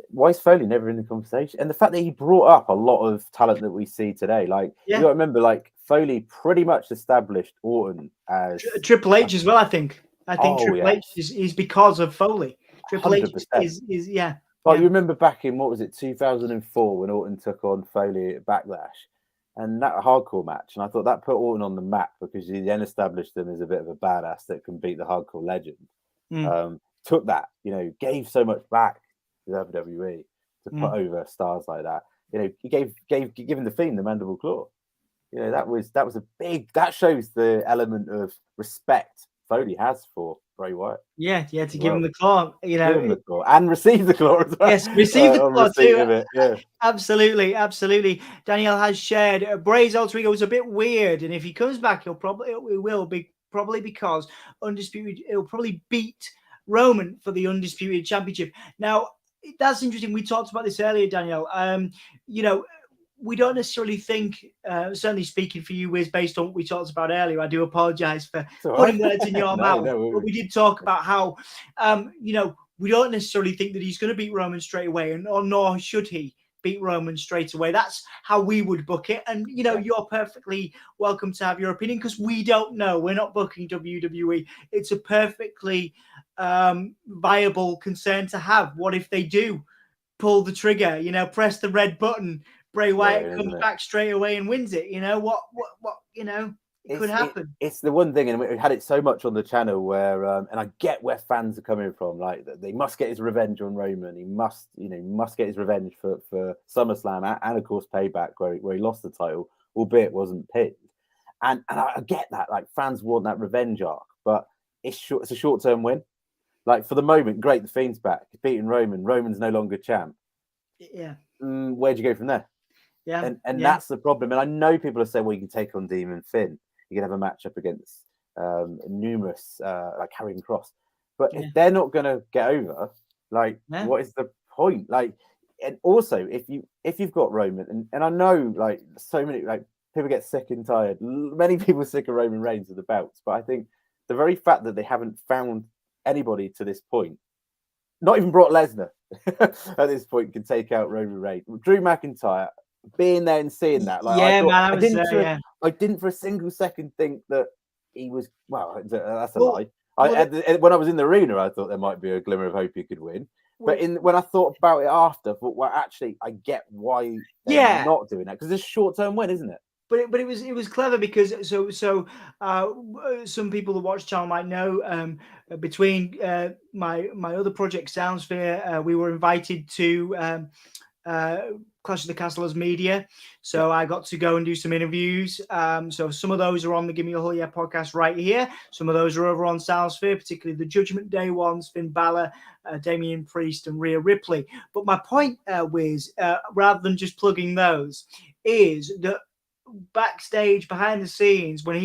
why is Foley never in the conversation? And the fact that he brought up a lot of talent that we see today, you got to remember, like Foley pretty much established Orton as Triple H as well. I think Triple H is because of Foley. Triple 100%. H is You remember back in, what was it, 2004, when Orton took on Foley at Backlash, and that hardcore match, and I thought that put Orton on the map, because he then established him as a bit of a badass that can beat the hardcore legend. Took that, gave so much back to WWE to put over stars like that. He giving the Fiend the mandible claw. That shows the element of respect Foley has for Bray Wyatt. To give him the claw, give him the claw and receive the claw as well. Yes, receive the claw too. Absolutely. Danielle has shared Bray's alter ego was a bit weird, and if he comes back, it will be because Undisputed. It'll probably beat Roman for the Undisputed Championship. Now, that's interesting. We talked about this earlier, Danielle. We don't necessarily think, certainly speaking for you, Wiz, based on what we talked about earlier, I do apologize for putting words in your mouth. But we did talk about how, we don't necessarily think that he's going to beat Roman straight away, nor should he, beat Roman straight away. That's how we would book it. And, you know, you're perfectly welcome to have your opinion because we don't know. We're not booking WWE. It's a perfectly viable concern to have. What if they do pull the trigger, you know, press the red button, Bray Wyatt comes back straight away and wins it? You know, what, you know, it could happen. It's the one thing, and we had it so much on the channel where, and I get where fans are coming from, like they must get his revenge on Roman. He must get his revenge for SummerSlam and of course Payback where he lost the title, albeit wasn't pinned. And I get that, like fans want that revenge arc, but it's a short-term win. Like for the moment, great, the Fiend's back, beating Roman. Roman's no longer champ. Yeah. Where'd you go from there? Yeah. And that's the problem. And I know people are saying, well, you can take on Demon Finn. You can have a match up against numerous, like Karrion Kross. But if they're not going to get over, like, what is the point? Like, and also, if you've got Roman, and I know, like, so many, like, people get sick and tired. Many people are sick of Roman Reigns with the belts. But I think the very fact that they haven't found anybody to this point, not even Brock Lesnar at this point, can take out Roman Reigns. Drew McIntyre, being there and seeing that, like, I didn't for a single second think that he was. Well, that's a lie. When I was in the arena, I thought there might be a glimmer of hope he could win. But when I thought about it after, I thought, well, actually, I get why they're not doing that because it's a short-term win, isn't it? But it was clever because some people that watch the channel might know between my other project Soundsphere, we were invited to Clash of the Castle as media, so I got to go and do some interviews. So some of those are on the Give Me a Hell Yeah podcast right here. Some of those are over on Soundsphere, particularly the Judgment Day ones, Finn Balor, Damian Priest, and Rhea Ripley. But my point was, rather than just plugging those, is that backstage behind the scenes when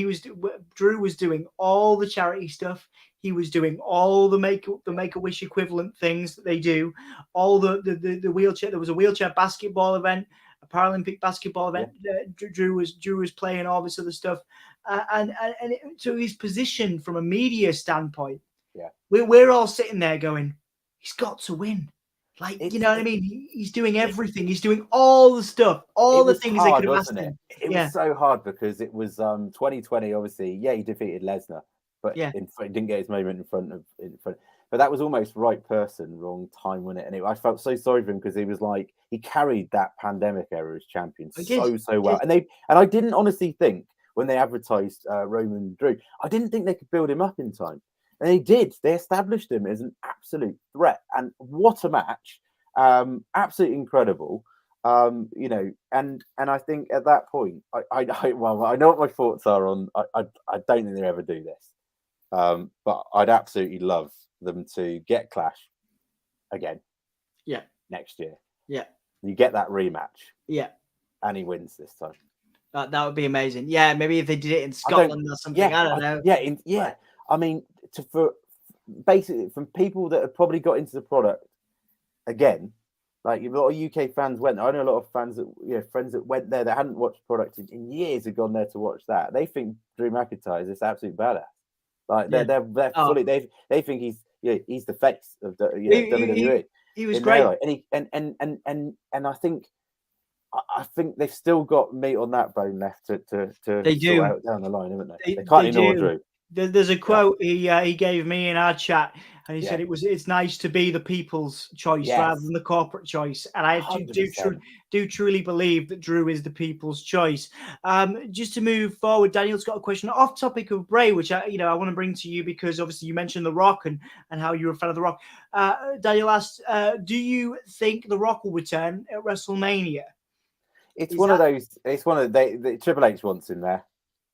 Drew was doing all the charity stuff, he was doing all the Make-A-Wish equivalent things that they do, all the wheelchair. There was a wheelchair basketball event, a Paralympic basketball event. Drew was playing all this other stuff, and so his position from a media standpoint, we're all sitting there going, he's got to win. Like, you know what I mean? He's doing everything. He's doing all the stuff, all the things they could have asked him. It was so hard because it was 2020, obviously. Yeah, he defeated Lesnar, but he didn't get his moment in front. But that was almost right person, wrong time, wasn't it? And I felt so sorry for him because he was like, he carried that pandemic era as champion so well. And I didn't honestly think when they advertised Roman Drew, I didn't think they could build him up in time. And they did. They established him as an absolute threat. And what a match. Absolutely incredible. You know, and I think at that point, I know what my thoughts are on. I don't think they ever do this. But I'd absolutely love them to get Clash again. Yeah. Next year. Yeah. You get that rematch. Yeah. And he wins this time. That would be amazing. Yeah, maybe if they did it in Scotland or something. I don't know. Yeah. I mean, for basically from people that have probably got into the product again, like a lot of UK fans went there. I know a lot of fans that friends that went there that hadn't watched product in years have gone there to watch that. They think Drew McIntyre is this absolute badass. Like they're fully they think he's the face of the WWE. He was great, and I think they've still got meat on that bone left to they do out down the line, haven't they? They can't ignore Drew. There's a quote he gave me in our chat, and he said it's nice to be the people's choice rather than the corporate choice. And I do truly believe that Drew is the people's choice. Just to move forward, Daniel's got a question off topic of Bray, which I want to bring to you because obviously you mentioned The Rock and how you're a fan of The Rock. Daniel asked, do you think The Rock will return at WrestleMania? It's one of the Triple H wants him there.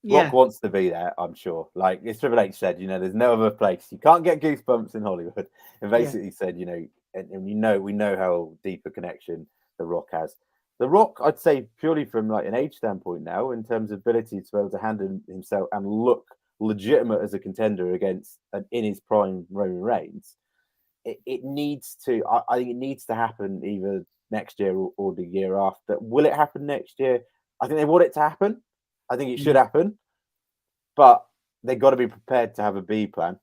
Rock wants to be there, I'm sure. Like as Triple H said, there's no other place. You can't get goosebumps in Hollywood. And basically said, and we know how deep a connection The Rock has. The Rock, I'd say purely from like an age standpoint now, in terms of ability to be able to handle himself and look legitimate as a contender against in his prime Roman Reigns. It needs to. I think it needs to happen either next year or the year after. Will it happen next year? I think they want it to happen. I think it should happen, but they've got to be prepared to have a B plan.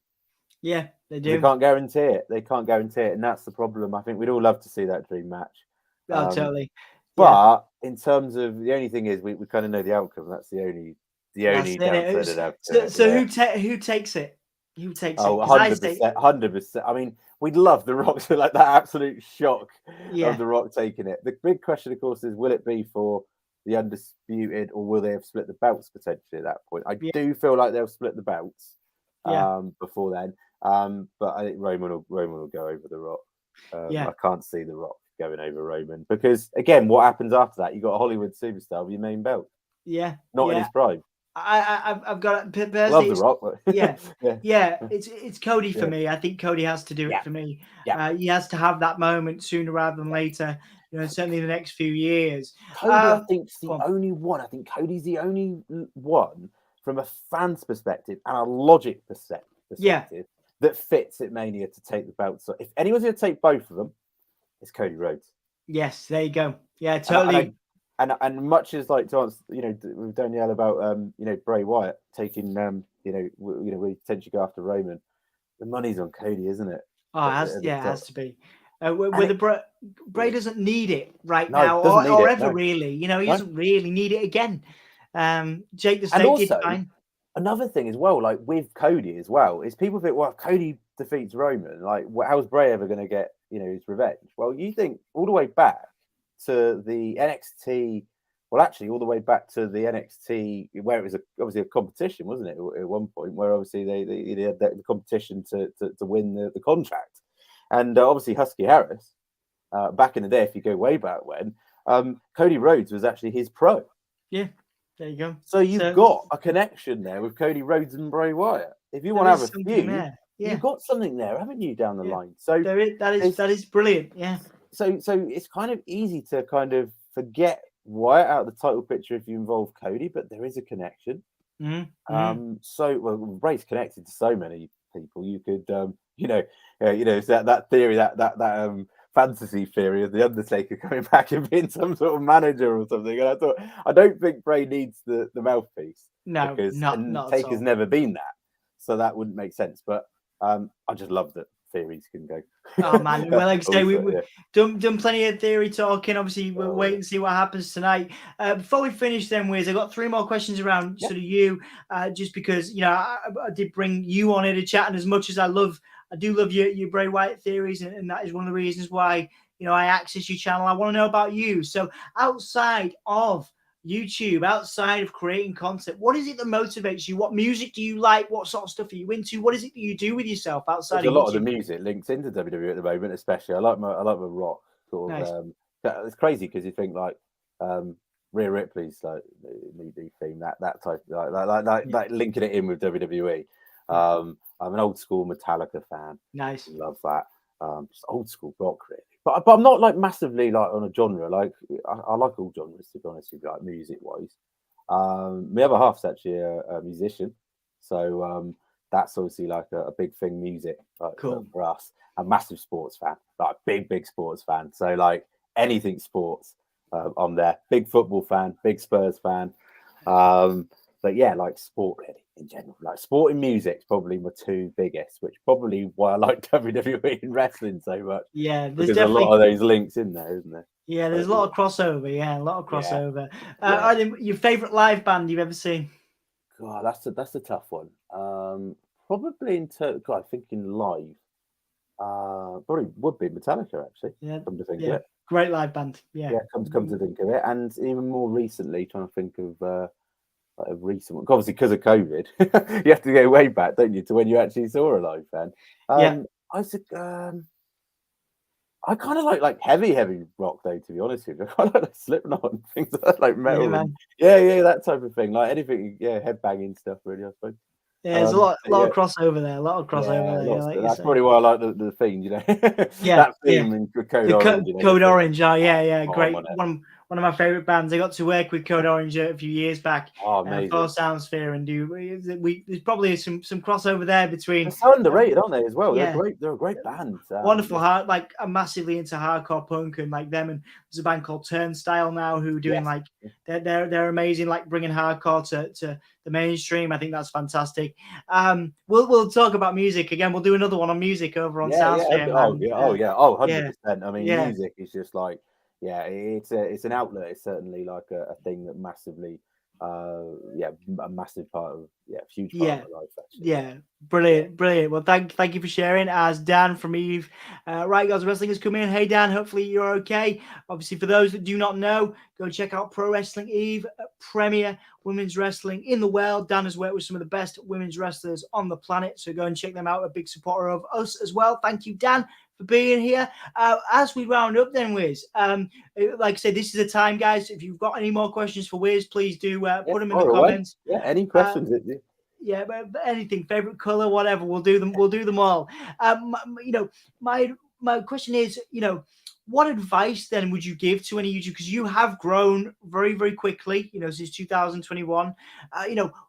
Yeah, they do. They can't guarantee it. And that's the problem. I think we'd all love to see that dream match. Oh, totally. But in terms of the only thing is we kind of know the outcome. That's the only downside of that. So who takes it? Who takes it? Oh, 100%, 100%. I mean, we'd love the Rock to like that absolute shock Yeah. of the Rock taking it. The big question, of course, is will it be for the undisputed, or will they have split the belts potentially at that point? I do feel like they'll split the belts before then. But I think Roman will go over the Rock. I can't see the Rock going over Roman because again, what happens after that? You got a Hollywood superstar with your main belt. Yeah. Not in his prime. I've got Love the Rock. It's Cody for me. I think Cody has to do it for me. He has to have that moment sooner rather than later. You know, certainly in the next few years. Cody, I think, is the only one. I think Cody's the only one from a fan's perspective and a logic perspective that fits at Mania to take the belts. So if anyone's going to take both of them, it's Cody Rhodes. Yes, there you go. Yeah, totally. And much as like to answer, with Danielle about Bray Wyatt taking we potentially go after Roman. The money's on Cody, isn't it? Oh, it has to be. Bray doesn't need it now, or ever really. You know, he doesn't really need it again. Jake the Snake did fine. Another thing as well, like with Cody as well, is people think, well, if Cody defeats Roman, like how's Bray ever going to get his revenge? Well, you think all the way back to the NXT. Well, actually, all the way back to the NXT, where it was obviously a competition, wasn't it? At one point, where obviously they had the competition to win the contract, and obviously Husky Harris, back in the day, if you go way back when, Cody Rhodes was actually his pro. Yeah, there you go. So you've got a connection there with Cody Rhodes and Bray Wyatt. If you want to have a feud, you've got something there, haven't you, down the line? So that is brilliant. Yeah. So it's kind of easy to kind of forget Wyatt out of the title picture if you involve Cody, but there is a connection. So Bray's connected to so many people. You could it's that theory, that fantasy theory of the Undertaker coming back and being some sort of manager or something. And I don't think Bray needs the mouthpiece. No, because not Taker's never been that, so that wouldn't make sense. But I just love that theories can go. Oh man, well, like I say, we've done plenty of theory talking. Obviously, we'll wait and see what happens tonight. Before we finish, then, Wiz, I got 3 more questions around sort of you, just because I did bring you on here to chat, and as much as I do love your Bray Wyatt theories, and that is one of the reasons why I access your channel. I want to know about you. So outside of YouTube, outside of creating content, what is it that motivates you? What music do you like? What sort of stuff are you into? What is it that you do with yourself outside of YouTube? A lot of the music links into WWE at the moment, especially. I like my rock sort of. Nice. It's crazy because you think like Rhea Ripley's like new theme, that type, like linking it in with WWE. I'm an old school Metallica fan. Nice, love that. Just old school rock, really. But I'm not like massively like on a genre. Like I like all genres, to be honest with you, like music wise. My other half's actually a musician, so that's obviously like a big thing. Music, like, cool for us. A massive sports fan, like big sports fan. So like anything sports, I'm there. Big football fan, big Spurs fan. But yeah, like sport really in general. Like sport and music's probably my 2 biggest, which probably why I like WWE and wrestling so much. Yeah, there's definitely a lot of those links in there, isn't there? Yeah, there's a lot of crossover. Yeah, a lot of crossover. Your favorite live band you've ever seen? God, that's a tough one. Probably I think in live, probably would be Metallica actually. Yeah, come to think of it. Great live band. Yeah, come to think of it, and even more recently, trying to think of a recent one. Obviously, because of COVID, you have to go way back, don't you, to when you actually saw a live band. I said, I kind of like heavy rock though, to be honest with you. I kind of like Slipknot and things like metal. Yeah, that type of thing. Like anything, headbanging stuff, really, I suppose. Yeah, there's a lot of crossover there. A lot of crossover there. Like that's probably why I like the theme, that theme in Code Orange. Code Orange, great. One of my favorite bands. I got to work with Code Orange a few years back. Oh, amazing. For Soundsphere, and there's probably some crossover there between. They're so underrated, aren't they? As well, they're great. They're a great band. Wonderful I'm massively into hardcore punk and like them. And there's a band called Turnstile now who are doing they're amazing, like bringing hardcore to the mainstream. I think that's fantastic. We'll talk about music again. We'll do another one on music over on Soundsphere. 100%. I mean, music is just like. it's an outlet. It's certainly like a thing that massively, a massive part of, huge part of my life, actually. Yeah, brilliant. Well, thank you for sharing. As Dan from Eve, Right Guys Wrestling has come in. Hey Dan, hopefully you're okay. Obviously, for those that do not know, go check out Pro Wrestling Eve, premier women's wrestling in the world. Dan has worked with some of the best women's wrestlers on the planet, so go and check them out. A big supporter of us as well. Thank you, Dan, for being here. As we round up then, Wiz, like I said, this is the time, guys. If you've got any more questions for Wiz, please do put them in the comments. Yeah, any questions? Yeah, but anything, favorite color, whatever, we'll do them. We'll do them all. My question is, what advice then would you give to any YouTuber? Because you have grown very, very quickly, since 2021.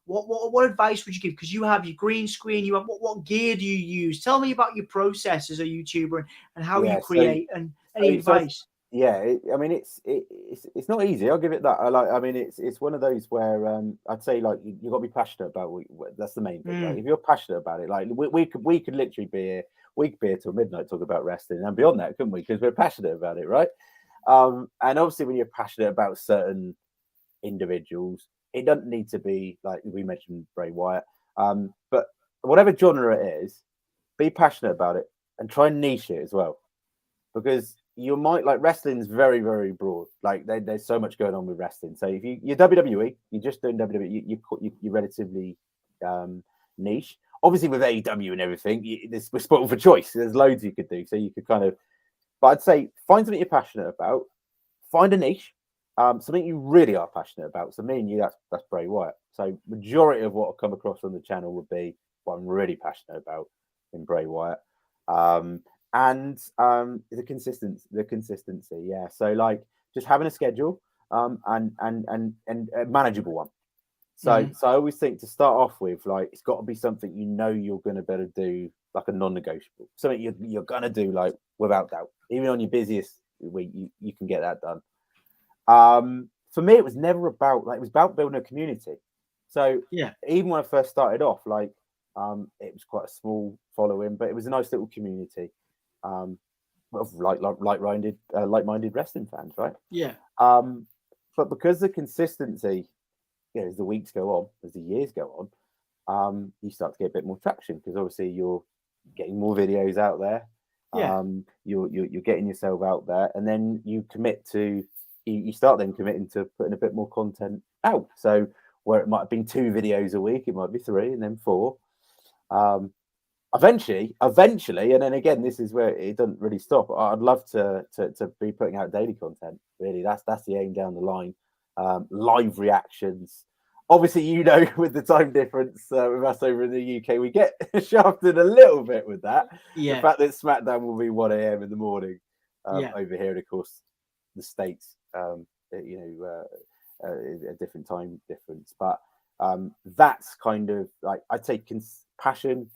What advice would you give? Because you have your green screen, you have what gear do you use? Tell me about your process as a YouTuber and how you create and any advice. It's not easy. I'll give it that. It's one of those where I'd say like you got to be passionate about that's the main thing. Like, if you're passionate about it, like we could literally be here. We could be here till midnight talking about wrestling and beyond that, couldn't we? Because we're passionate about it, right? And obviously, when you're passionate about certain individuals, it doesn't need to be like we mentioned Bray Wyatt. But whatever genre it is, be passionate about it and try and niche it as well, because you might like wrestling's very, very broad. Like there's so much going on with wrestling. So if you're WWE, you're just doing WWE, you're relatively niche. Obviously with AEW and everything, we're spoiled for choice. There's loads you could do. So you could but I'd say find something you're passionate about, find a niche, something you really are passionate about. So me and you, that's Bray Wyatt. So majority of what will come across on the channel would be what I'm really passionate about in Bray Wyatt. And the consistency, yeah. So like just having a schedule, and a manageable one. So I always think to start off with, like it's got to be something you're going to better do, like a non-negotiable, something you're going to do like without doubt, even on your busiest week, you can get that done. For me, it was never about it was about building a community. So even when I first started off, like it was quite a small following, but it was a nice little community. Of like-minded wrestling fans, right? Yeah. But because the consistency, as the weeks go on, as the years go on, you start to get a bit more traction because obviously you're getting more videos out there. Yeah. You're getting yourself out there, and then you commit to. You start then committing to putting a bit more content out. So where it might have been 2 videos a week, it might be 3, and then 4. Eventually, and then again, this is where it doesn't really stop. I'd love to be putting out daily content. Really, that's the aim down the line. Live reactions. Obviously, with the time difference with us over in the UK, we get shafted a little bit with that. Yeah. The fact that SmackDown will be 1 a.m. in the morning over here, and of course, the States, a different time difference. But that's kind of like I'd say passion.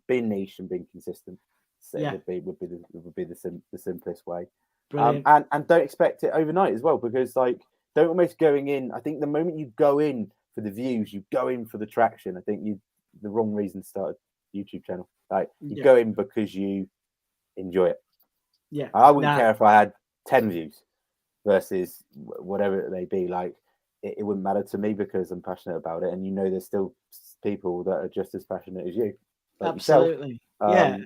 Being niche and being consistent would be the simplest way. And don't expect it overnight as well, because like don't almost going in. I think the moment you go in for the views, you go in for the traction. I think the wrong reason to start a YouTube channel. Like you go in because you enjoy it. Yeah, I wouldn't care if I had 10 views versus whatever it may be. Like it wouldn't matter to me because I'm passionate about it, and there's still people that are just as passionate as you. Like absolutely yourself,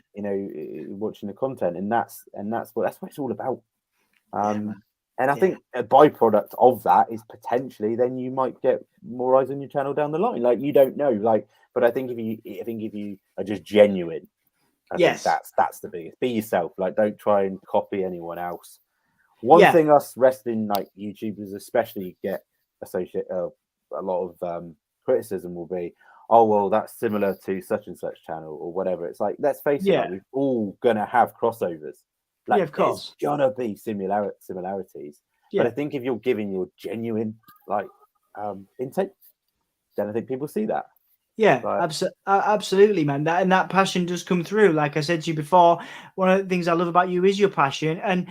watching the content, and that's what it's all about. And I think a byproduct of that is potentially then you might get more eyes on your channel down the line. Like you don't know, but I think if you are just genuine, I think that's the biggest. Be yourself. Like don't try and copy anyone else. One thing us wrestling like YouTubers especially get associated a lot of criticism will be, oh, well, that's similar to such and such channel or whatever. It's like, let's face it, like, we're all going to have crossovers. Like, of course. There's going to be similarities. But I think if you're giving your genuine, intake, then I think people see that. Yeah, Like, absolutely, man. That passion does come through. Like I said to you before, one of the things I love about you is your passion, and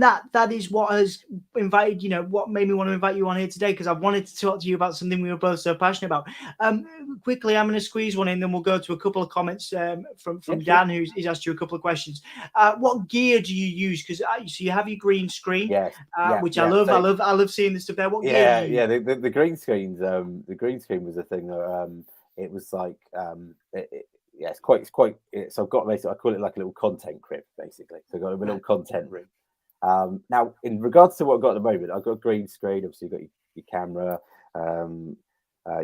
that is what has invited. What made me want to invite you on here today, because I wanted to talk to you about something we were both so passionate about. Quickly, I'm going to squeeze one in, then we'll go to a couple of comments from yeah, Dan, who's asked you a couple of questions. What gear do you use? Because so you have your green screen, yes, yeah, which I yeah. love. So, I love seeing this stuff there. What gear do yeah, you yeah. use? The green screens. The green screen was a thing that it was like yeah, so I've got basically I call it like a little content crib basically. So I've got a little content room. Now, in regards to what I've got at the moment, I've got a green screen. Obviously, you've got your camera,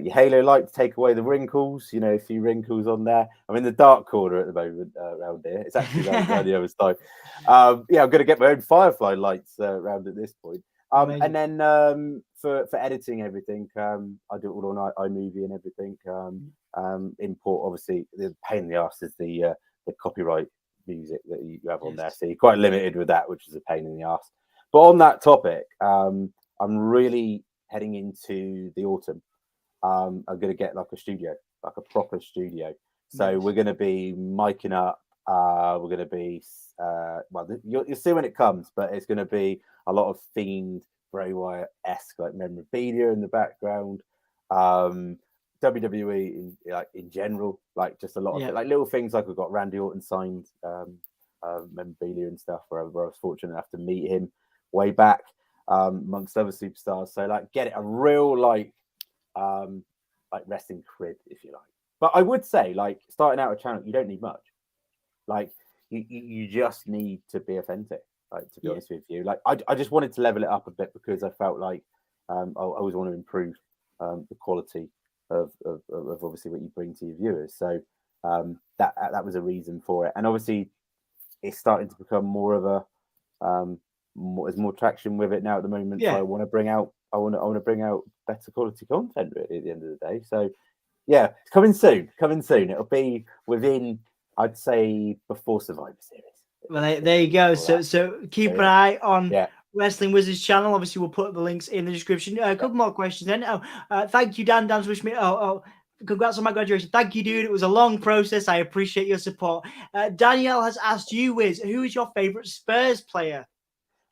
your halo light to take away the wrinkles. A few wrinkles on there. I'm in the dark corner at the moment around here. It's actually around the other side. Yeah, I'm going to get my own Firefly lights around at this point. And then for editing everything, I do it all on iMovie and everything. Import, obviously, the pain in the ass is the copyright music that you have on there, so you're quite limited with that, which is a pain in the ass. But on that topic, I'm really heading into the autumn. I'm going to get like a studio, like a proper studio. So we're going to be miking up. We're going to be well, you'll see when it comes, but it's going to be a lot of themed Bray Wyatt-esque like memorabilia in the background. WWE in general, like just a lot of it, like little things like we've got Randy Orton signed memorabilia and stuff where I was fortunate enough to meet him way back, amongst other superstars. So like get it a real like wrestling crib, if you like. But I would say, like, starting out a channel, you don't need much. Like you just need to be authentic. Like, to be honest with you, like I just wanted to level it up a bit because I felt like I always want to improve the quality of obviously what you bring to your viewers. So that was a reason for it, and obviously it's starting to become more of a there's more traction with it now at the moment. So I want to bring out better quality content really at the end of the day. So yeah, it's coming soon. It'll be within, I'd say, before Survivor Series. Well, there you go. So keep an eye on Wrestling Wizards channel. Obviously, we'll put the links in the description. A couple more questions then. Thank you, Dan. Dan's wished me. Congrats on my graduation. Thank you, dude. It was a long process. I appreciate your support. Danielle has asked you, Wiz, who is your favorite Spurs player?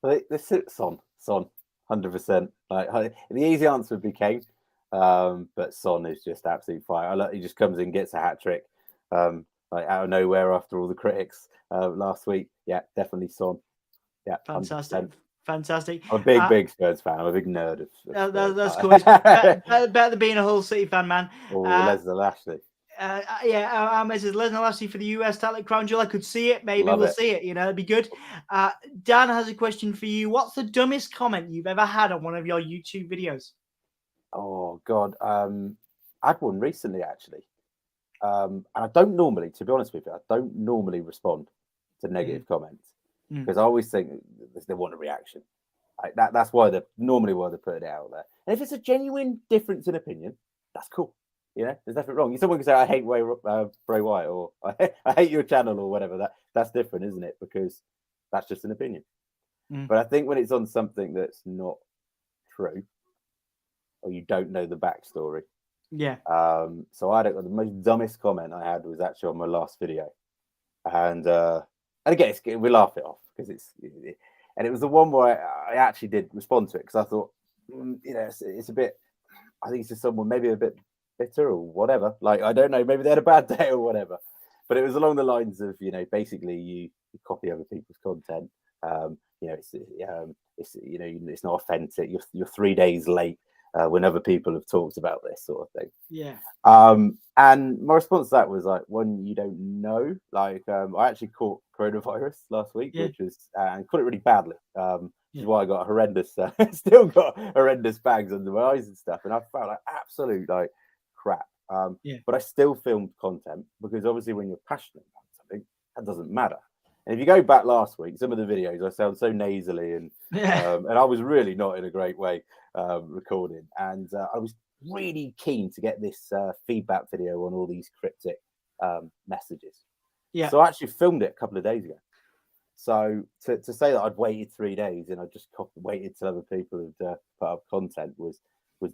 Well, this is Son, 100%. Like the easy answer would be Kane, but Son is just absolute fire. He just comes in, gets a hat trick, like out of nowhere after all the critics last week. Yeah, definitely Son. Yeah, fantastic. 100%. Fantastic. I'm a big Spurs fan. I'm a big nerd of Spurs. That's cool. It's better than being a Hull City fan, man. Lesnar Lashley. Mrs. Lesnar Lashley for the US title crown jewel. I could see it. Maybe Love we'll it. see it. It'd be good. Dan has a question for you. What's the dumbest comment you've ever had on one of your YouTube videos? Oh God, I had one recently actually, and I don't normally, to be honest with you, I don't normally respond to negative comments because I always think they want a reaction. Like that's why they're putting it out there. And if it's a genuine difference in opinion, that's cool. There's nothing wrong. Someone can say, I hate Bray Wyatt, or I hate your channel, or whatever. That's different, isn't it? Because that's just an opinion. But I think when it's on something that's not true, or you don't know the backstory. So the most dumbest comment I had was actually on my last video. And again, we laugh it off because it was the one where I actually did respond to it because I thought, it's a bit, I think it's just someone maybe a bit bitter or whatever. Like, I don't know, maybe they had a bad day or whatever. But it was along the lines of, basically you copy other people's content. It's not authentic. You're 3 days late when other people have talked about this sort of thing. And my response to that was like, one, you don't know. Like, I actually caught coronavirus last week, which was and caught it really badly. Which is why I got horrendous, still got horrendous bags under my eyes and stuff, and I felt like absolute like crap. But I still filmed content because obviously when you're passionate about something, that doesn't matter. And if you go back last week, some of the videos I sound so nasally and I was really not in a great way recording. And I was really keen to get this feedback video on all these cryptic messages. So I actually filmed it a couple of days ago. So to say that I'd waited 3 days and I just waited till other people had put up content was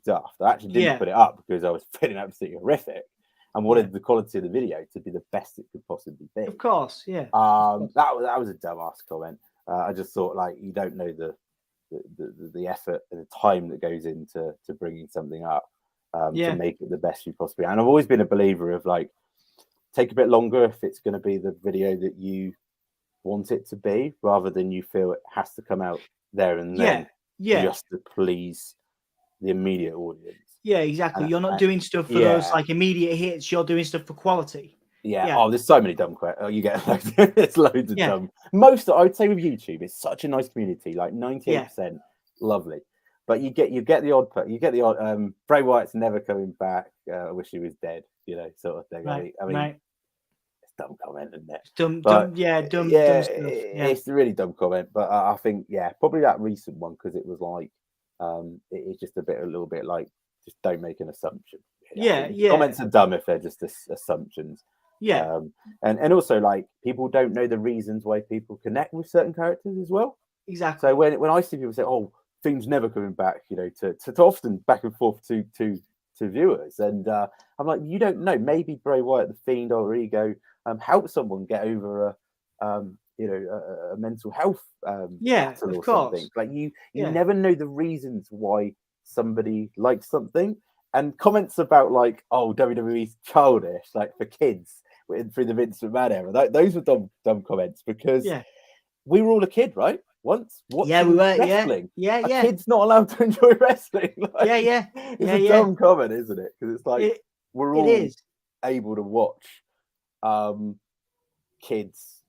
daft. I actually didn't put it up because I was feeling absolutely horrific. and wanted the quality of the video to be the best it could possibly be. Of course, yeah. That was a dumbass comment. I just thought, like, you don't know the effort and the time that goes into bringing something up to make it the best you possibly. And I've always been a believer of, like, take a bit longer if it's going to be the video that you want it to be, rather than you feel it has to come out there and then just to please the immediate audience. Yeah, exactly. You're not doing stuff for those like immediate hits. You're doing stuff for quality. Yeah. Oh, there's so many dumb questions. You get there's loads of dumb. Most, I would say, with YouTube, it's such a nice community. Like 98%, lovely. But you get the odd. Bray Wyatt's never coming back. I wish he was dead. You know, sort of thing. Right. I mean, it's dumb comment, isn't it? Dumb stuff. It's a really dumb comment. But I think probably that recent one, because it was like it's just a little bit like, just don't make an assumption. Comments are dumb if they're just assumptions. And also, like, people don't know the reasons why people connect with certain characters as well. Exactly. So when I see people say, "Oh, Fiend's never coming back," you know, to often back and forth to viewers, and I'm like, you don't know. Maybe Bray Wyatt, the Fiend, or Ego help someone get over a mental health battle or something. Like you never know the reasons why somebody likes something. And comments about, like, oh, WWE's childish, like, for kids through the Vince McMahon era. Those were dumb comments, because we were all a kid, right? Once, we were wrestling. A kid's not allowed to enjoy wrestling. Like, it's a dumb comment, isn't it? Because it's like we're all able to watch. Kids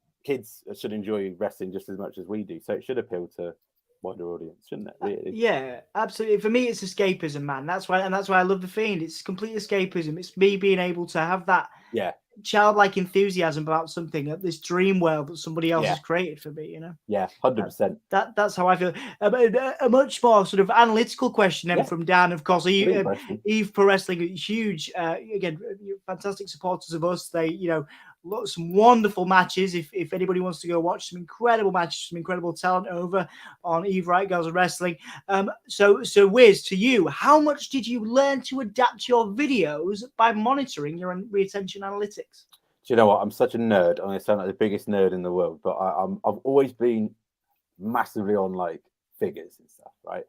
should enjoy wrestling just as much as we do, so it should appeal to wider audience, shouldn't it? Really? Yeah, absolutely. For me, it's escapism, man. That's why I love the Fiend. It's complete escapism. It's me being able to have that childlike enthusiasm about something, at this dream world that somebody else has created for me. You know? Yeah, 100%. That's how I feel. A much more sort of analytical question then from Dan, of course. Eve Pro Wrestling, huge. Again, fantastic supporters of us. They, some wonderful matches. If anybody wants to go watch some incredible matches, some incredible talent over on Eve Right Girls of Wrestling. So Wiz, to you, how much did you learn to adapt your videos by monitoring your retention analytics? Do you know what? I'm such a nerd. I sound like the biggest nerd in the world, but I've always been massively on, like, figures and stuff, right?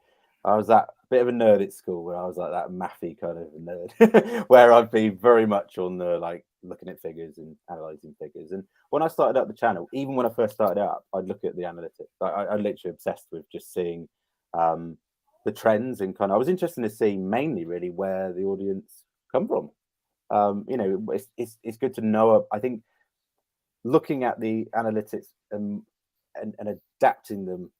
I was that bit of a nerd at school, where I was like that mathy kind of a nerd, where I'd be very much on the, like, looking at figures and analyzing figures. And when I started up the channel, even when I first started up, I'd look at the analytics. I literally obsessed with just seeing the trends, and I was interested to see mainly really where the audience come from. It's good to know. I think looking at the analytics and adapting them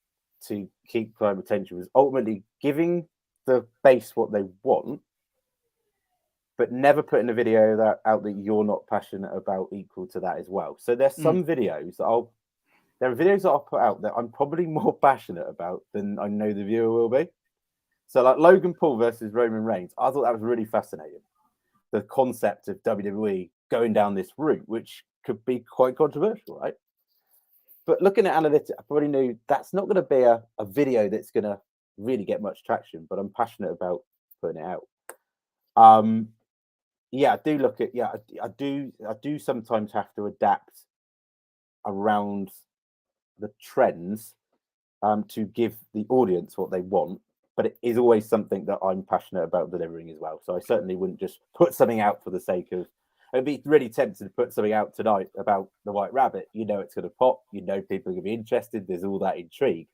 to keep client retention was ultimately giving the base what they want, but never putting a video out that you're not passionate about equal to that as well. So there's some videos that I'll put out that I'm probably more passionate about than I know the viewer will be. So, like, Logan Paul versus Roman Reigns, I thought that was really fascinating. The concept of WWE going down this route, which could be quite controversial, right? But looking at analytics, I probably knew that's not going to be a video that's going to really get much traction, but I'm passionate about putting it out. I do look at, I do sometimes have to adapt around the trends to give the audience what they want, but it is always something that I'm passionate about delivering as well. So I certainly wouldn't just put something out for the sake of. It'd be really tempting to put something out tonight about the White Rabbit. You know it's going to pop. You know people are going to be interested. There's all that intrigue.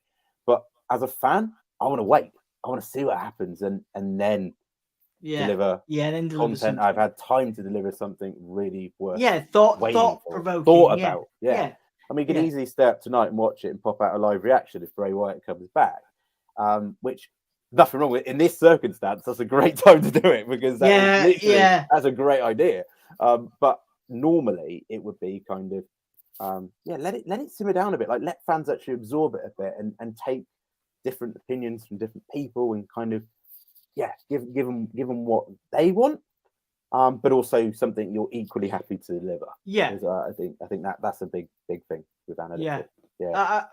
But as a fan, I want to wait. I want to see what happens and then deliver content. Something. I've had time to deliver something really worth thought-provoking. Thought about. Yeah. I mean, you can easily stay up tonight and watch it and pop out a live reaction if Bray Wyatt comes back, which nothing wrong with. In this circumstance, that's a great time to do it, because that's a great idea. But normally it would be kind of let it simmer down a bit, like let fans actually absorb it a bit and take different opinions from different people and kind of give them what they want, but also something you're equally happy to deliver. I think that's a big thing with analytics.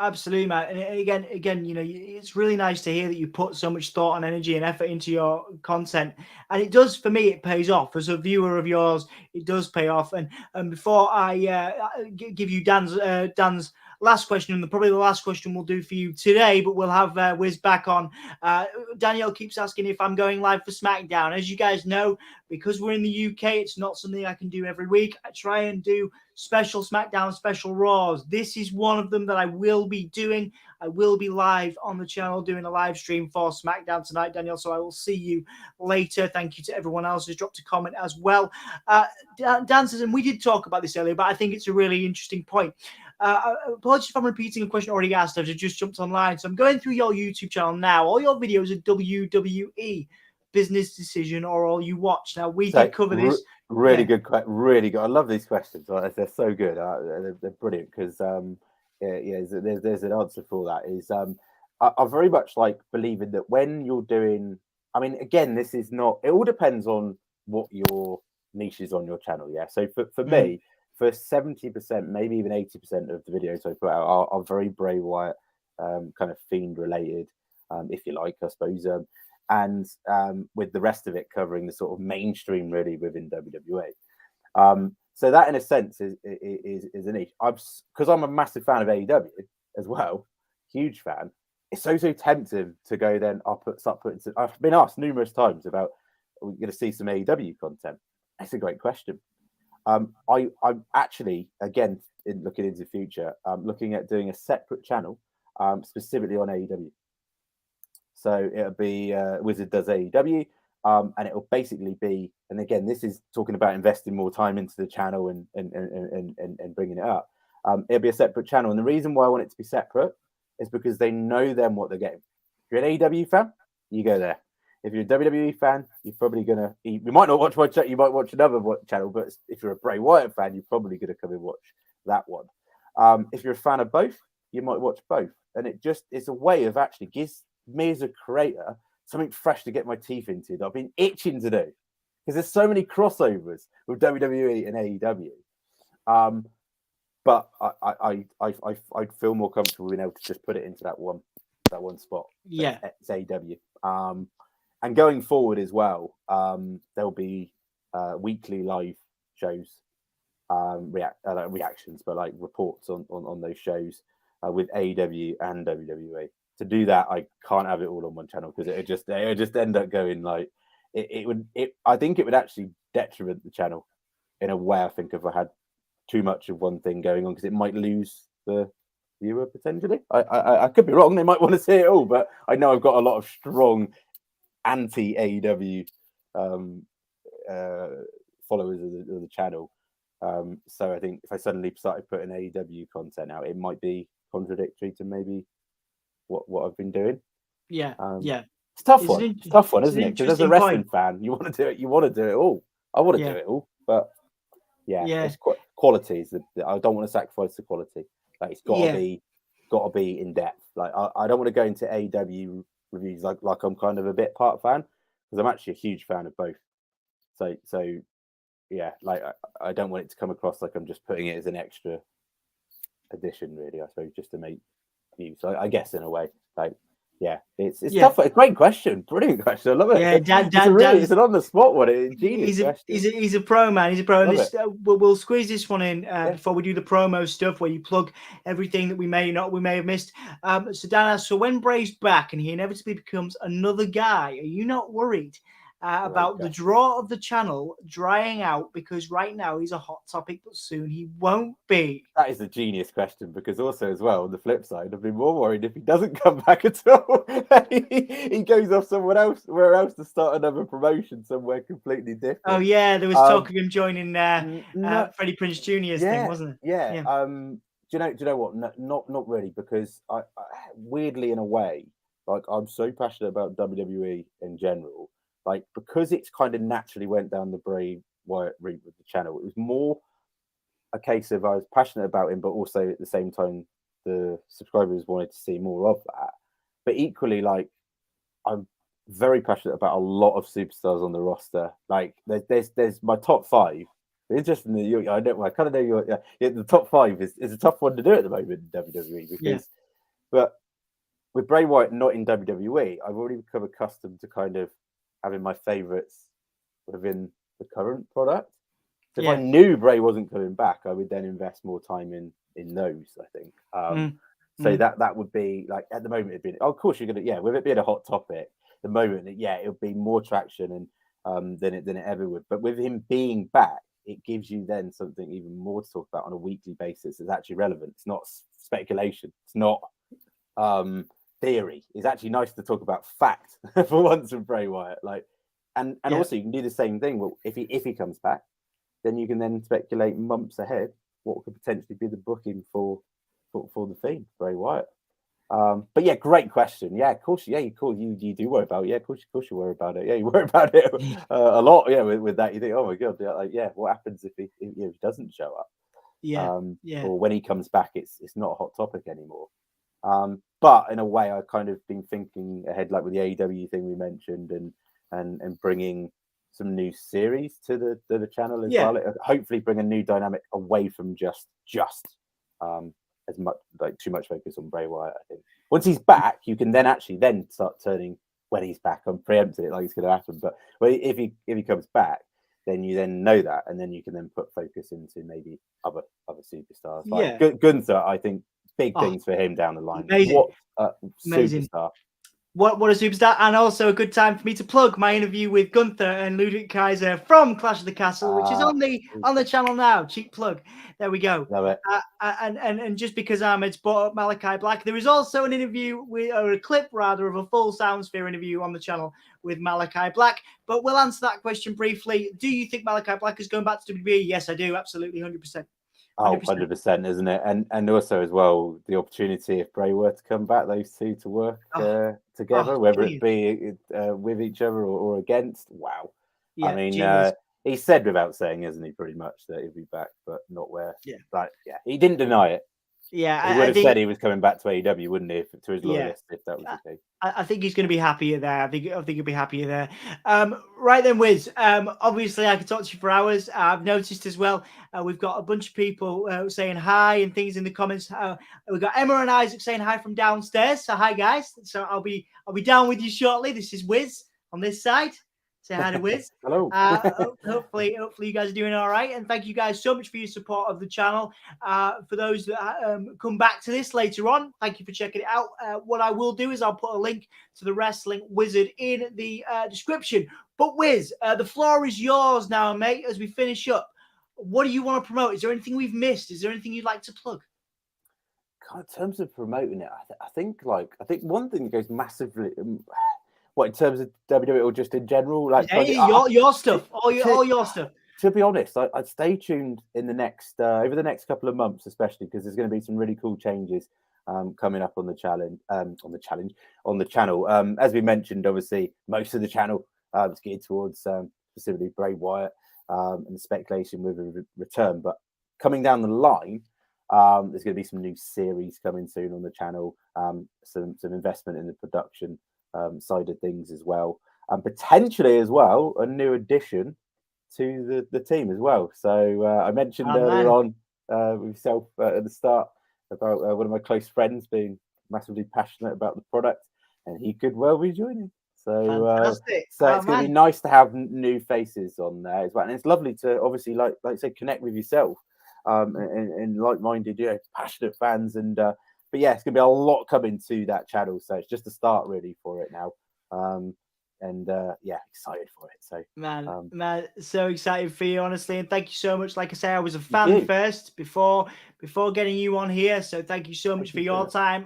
Absolutely, Matt. And again, it's really nice to hear that you put so much thought and energy and effort into your content, and it does. For me, it pays off. As a viewer of yours, it does pay off. And before I give you Dan's last question, and probably the last question we'll do for you today, but we'll have Wiz back on. Danielle keeps asking if I'm going live for SmackDown. As you guys know, because we're in the UK, it's not something I can do every week. I try and do special SmackDown, special Raws. This is one of them that I will be doing. I will be live on the channel doing a live stream for SmackDown tonight, Daniel. So I will see you later. Thank you to everyone else who's dropped a comment as well. Dan says, and we did talk about this earlier, but I think it's a really interesting point. Apologies if I'm repeating a question already asked. I've just jumped online. So I'm going through your YouTube channel now. All your videos are WWE business decision or all you watch. Now, we did cover this. Really good. I love these questions. They're so good. They're brilliant because there's an answer for that. Is I very much like believing that when you're doing, I mean, again, this is not. It all depends on what your niche is on your channel. Yeah. So for me, for 70%, maybe even 80% of the videos I put out are very Bray Wyatt kind of Fiend related, if you like, I suppose. And with the rest of it covering the sort of mainstream really within WWE. So that in a sense is a niche. Because I'm a massive fan of AEW as well, huge fan. It's so tempting to go then start putting. I've been asked numerous times about, are we going to see some AEW content? That's a great question. I'm actually, again, looking into the future, looking at doing a separate channel specifically on AEW. So it'll be Wizard does AEW, and it'll basically be, and again, this is talking about investing more time into the channel and bringing it up. It'll be a separate channel, and the reason why I want it to be separate is because they know then what they're getting. If you're an AEW fan, you go there. If you're a WWE fan, you're probably gonna. You might not watch one channel, you might watch another channel, but if you're a Bray Wyatt fan, you're probably gonna come and watch that one. If you're a fan of both, you might watch both, and it's a way of actually gives me as a creator something fresh to get my teeth into that I've been itching to do, because there's so many crossovers with WWE and AEW. But I'd feel more comfortable being able to just put it into that one spot. Yeah, it's AEW. And going forward as well, there'll be weekly live shows, reactions, but like reports on those shows with AEW and WWE. To do that, I can't have it all on one channel because it would just end up going like I think it would actually detriment the channel in a way. I think if I had too much of one thing going on, because it might lose the viewer potentially. I could be wrong. They might want to see it all, but I know I've got a lot of strong anti AEW followers of the channel. So I think if I suddenly started putting AEW content out, it might be contradictory to maybe what I've been doing. Yeah. It's tough one. It's a tough one, isn't it? Because as a wrestling fan, you want to do it. You want to do it all. I want to do it all, but it's quality. I don't want to sacrifice the quality. Like it's got to be in depth. Like I don't want to go into AEW reviews like I'm kind of a bit part fan, because I'm actually a huge fan of both. So yeah, like I don't want it to come across like I'm just putting it as an extra addition, really. I suppose just to make views. So I guess in a way, like it's tough. A great question, brilliant question. I love it. Yeah, it's an on the spot one. Genius question. He's a pro, man. He's a pro. And we'll squeeze this one in before we do the promo stuff, where you plug everything that we may have missed. So Dan asks, so when Bray's back and he inevitably becomes another guy, are you not worried about the draw of the channel drying out? Because right now he's a hot topic, but soon he won't be. That is a genius question, because also as well, on the flip side, I've been more worried if he doesn't come back at all. He goes off somewhere else to start another promotion somewhere completely different. Oh yeah, there was talk of him joining Freddie Prinze Jr.'s thing, wasn't it? Yeah. Do you know what? Not really, because I weirdly, in a way, like I'm so passionate about WWE in general. Like, because it's kind of naturally went down the Bray Wyatt route with the channel, it was more a case of I was passionate about him, but also at the same time, the subscribers wanted to see more of that. But equally, like, I'm very passionate about a lot of superstars on the roster. Like, there's my top 5 Interesting that you. I kind of know you're. The top 5 is a tough one to do at the moment in WWE because, but with Bray Wyatt not in WWE, I've already become accustomed to kind of having my favorites within the current product. So if I knew Bray wasn't coming back, I would then invest more time in those. I think. So that would be like at the moment it'd be. Oh, of course you're gonna. With it being a hot topic, the moment it would be more traction and than it ever would. But with him being back, it gives you then something even more to talk about on a weekly basis. It's actually relevant. It's not speculation. It's not theory. It's actually nice to talk about fact for once with Bray Wyatt. And also you can do the same thing. Well, if he comes back, then you can then speculate months ahead what could potentially be the booking for the Fiend, Bray Wyatt. But yeah, great question. Yeah, of course. Yeah, you do worry about it. Yeah, of course you worry about it. Yeah, you worry about it a lot. Yeah, with that, you think, oh my god, what happens if he doesn't show up? Or when he comes back, it's not a hot topic anymore. But in a way, I've kind of been thinking ahead, like with the AEW thing we mentioned, and bringing some new series to the channel as well. Hopefully, bring a new dynamic away from just as much too much focus on Bray Wyatt. I think once he's back, you can then start turning when he's back. I'm preempting it like it's going to happen, but if he comes back, then you then know that, and then you can then put focus into maybe other superstars. Like Gunther, I think big things for him down the line. Amazing. What a superstar! What a superstar, and also a good time for me to plug my interview with Gunther and Ludwig Kaiser from Clash of the Castle, which is on the channel now. Cheap plug. There we go. Love it. And just because Ahmed's brought up Malachi Black, there is also an interview or a clip rather of a full Soundsphere interview on the channel with Malachi Black. But we'll answer that question briefly. Do you think Malachi Black is going back to WWE? Yes, I do. Absolutely, 100%. 100%, isn't it? And also as well, the opportunity if Bray were to come back, those two to work together, whether it be with each other or against. Wow. I mean, he said without saying, isn't he, pretty much that he'd be back, but not where. He didn't deny it. Yeah, he would have said he was coming back to AEW, wouldn't he, to his loyalists, if that was the case. I think he's going to be happier there. I think he'll be happier there. Right then, Wiz. Obviously, I could talk to you for hours. I've noticed as well. We've got a bunch of people saying hi and things in the comments. We've got Emma and Isaac saying hi from downstairs. So hi, guys. So I'll be down with you shortly. This is Wiz on this side. Say hi to Wiz. Hello. Hopefully you guys are doing all right. And thank you guys so much for your support of the channel. For those that come back to this later on, thank you for checking it out. What I will do is I'll put a link to the Wrestling Wizard in the description. But Wiz, the floor is yours now, mate, as we finish up. What do you want to promote? Is there anything we've missed? Is there anything you'd like to plug? In terms of promoting it, I think one thing that goes massively... What, in terms of WWE or just in general? Like your stuff, all your stuff. To be honest, I'd stay tuned in the next over the next couple of months, especially because there's going to be some really cool changes coming up on the channel. As we mentioned, obviously most of the channel is geared towards specifically Bray Wyatt and the speculation with a return. But coming down the line, there's going to be some new series coming soon on the channel. Some investment in the production side of things as well, and potentially as well a new addition to the team as well. So I mentioned earlier on with yourself at the start about one of my close friends being massively passionate about the product, and he could well be joining. So it's going to be nice to have new faces on there as well, and it's lovely to obviously like I say connect with yourself and like-minded, passionate fans and. But yeah, it's going to be a lot coming to that channel. So it's just a start really for it now. Excited for it. So man, so excited for you, honestly. And thank you so much. Like I say, I was a fan first before getting you on here. So thank you so much for your time.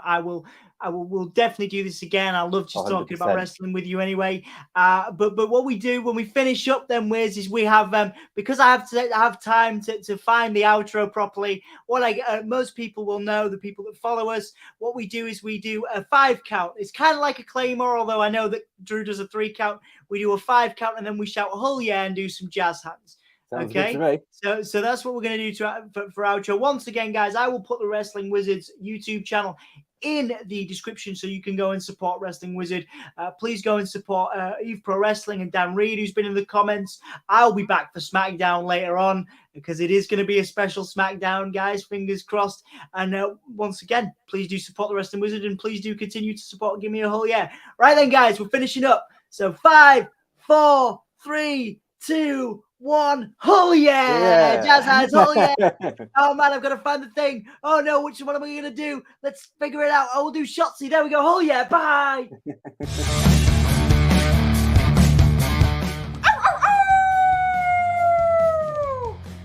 We'll definitely do this again. I love just 100%. Talking about wrestling with you anyway. But what we do when we finish up then, Wiz, is we have because I have time to find the outro properly. What most people will know, the people that follow us, what we do is we do a 5 count. It's kind of like a Claymore, although I know that Drew does a 3 count. We do a 5 count and then we shout "Hull yeah" and do some jazz hands. Sounds good to me. So that's what we're going to do for outro. Once again, guys, I will put the Wrestling Wizards YouTube channel in the description so you can go and support Wrestling Wizard. Please go and support Eve Pro Wrestling and Dan Reed, who's been in the comments. I'll be back for SmackDown later on because it is going to be a special SmackDown, guys. Fingers crossed. And once again, please do support the Wrestling Wizard and please do continue to support Give Me a Whole Yeah. Right then, guys, we're finishing up. So 5, 4, 3, 2, 1. Oh yeah! Jazz hands. Oh yeah! Oh man, I've got to find the thing. Oh no, which one am I going to do? Let's figure it out. Oh, we'll do Shotzi. There we go. Oh yeah! Bye.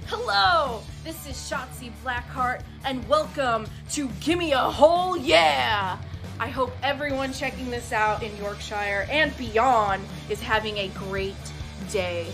Hello, this is Shotzi Blackheart, and welcome to Gimme a Whole Yeah! I hope everyone checking this out in Yorkshire and beyond is having a great day.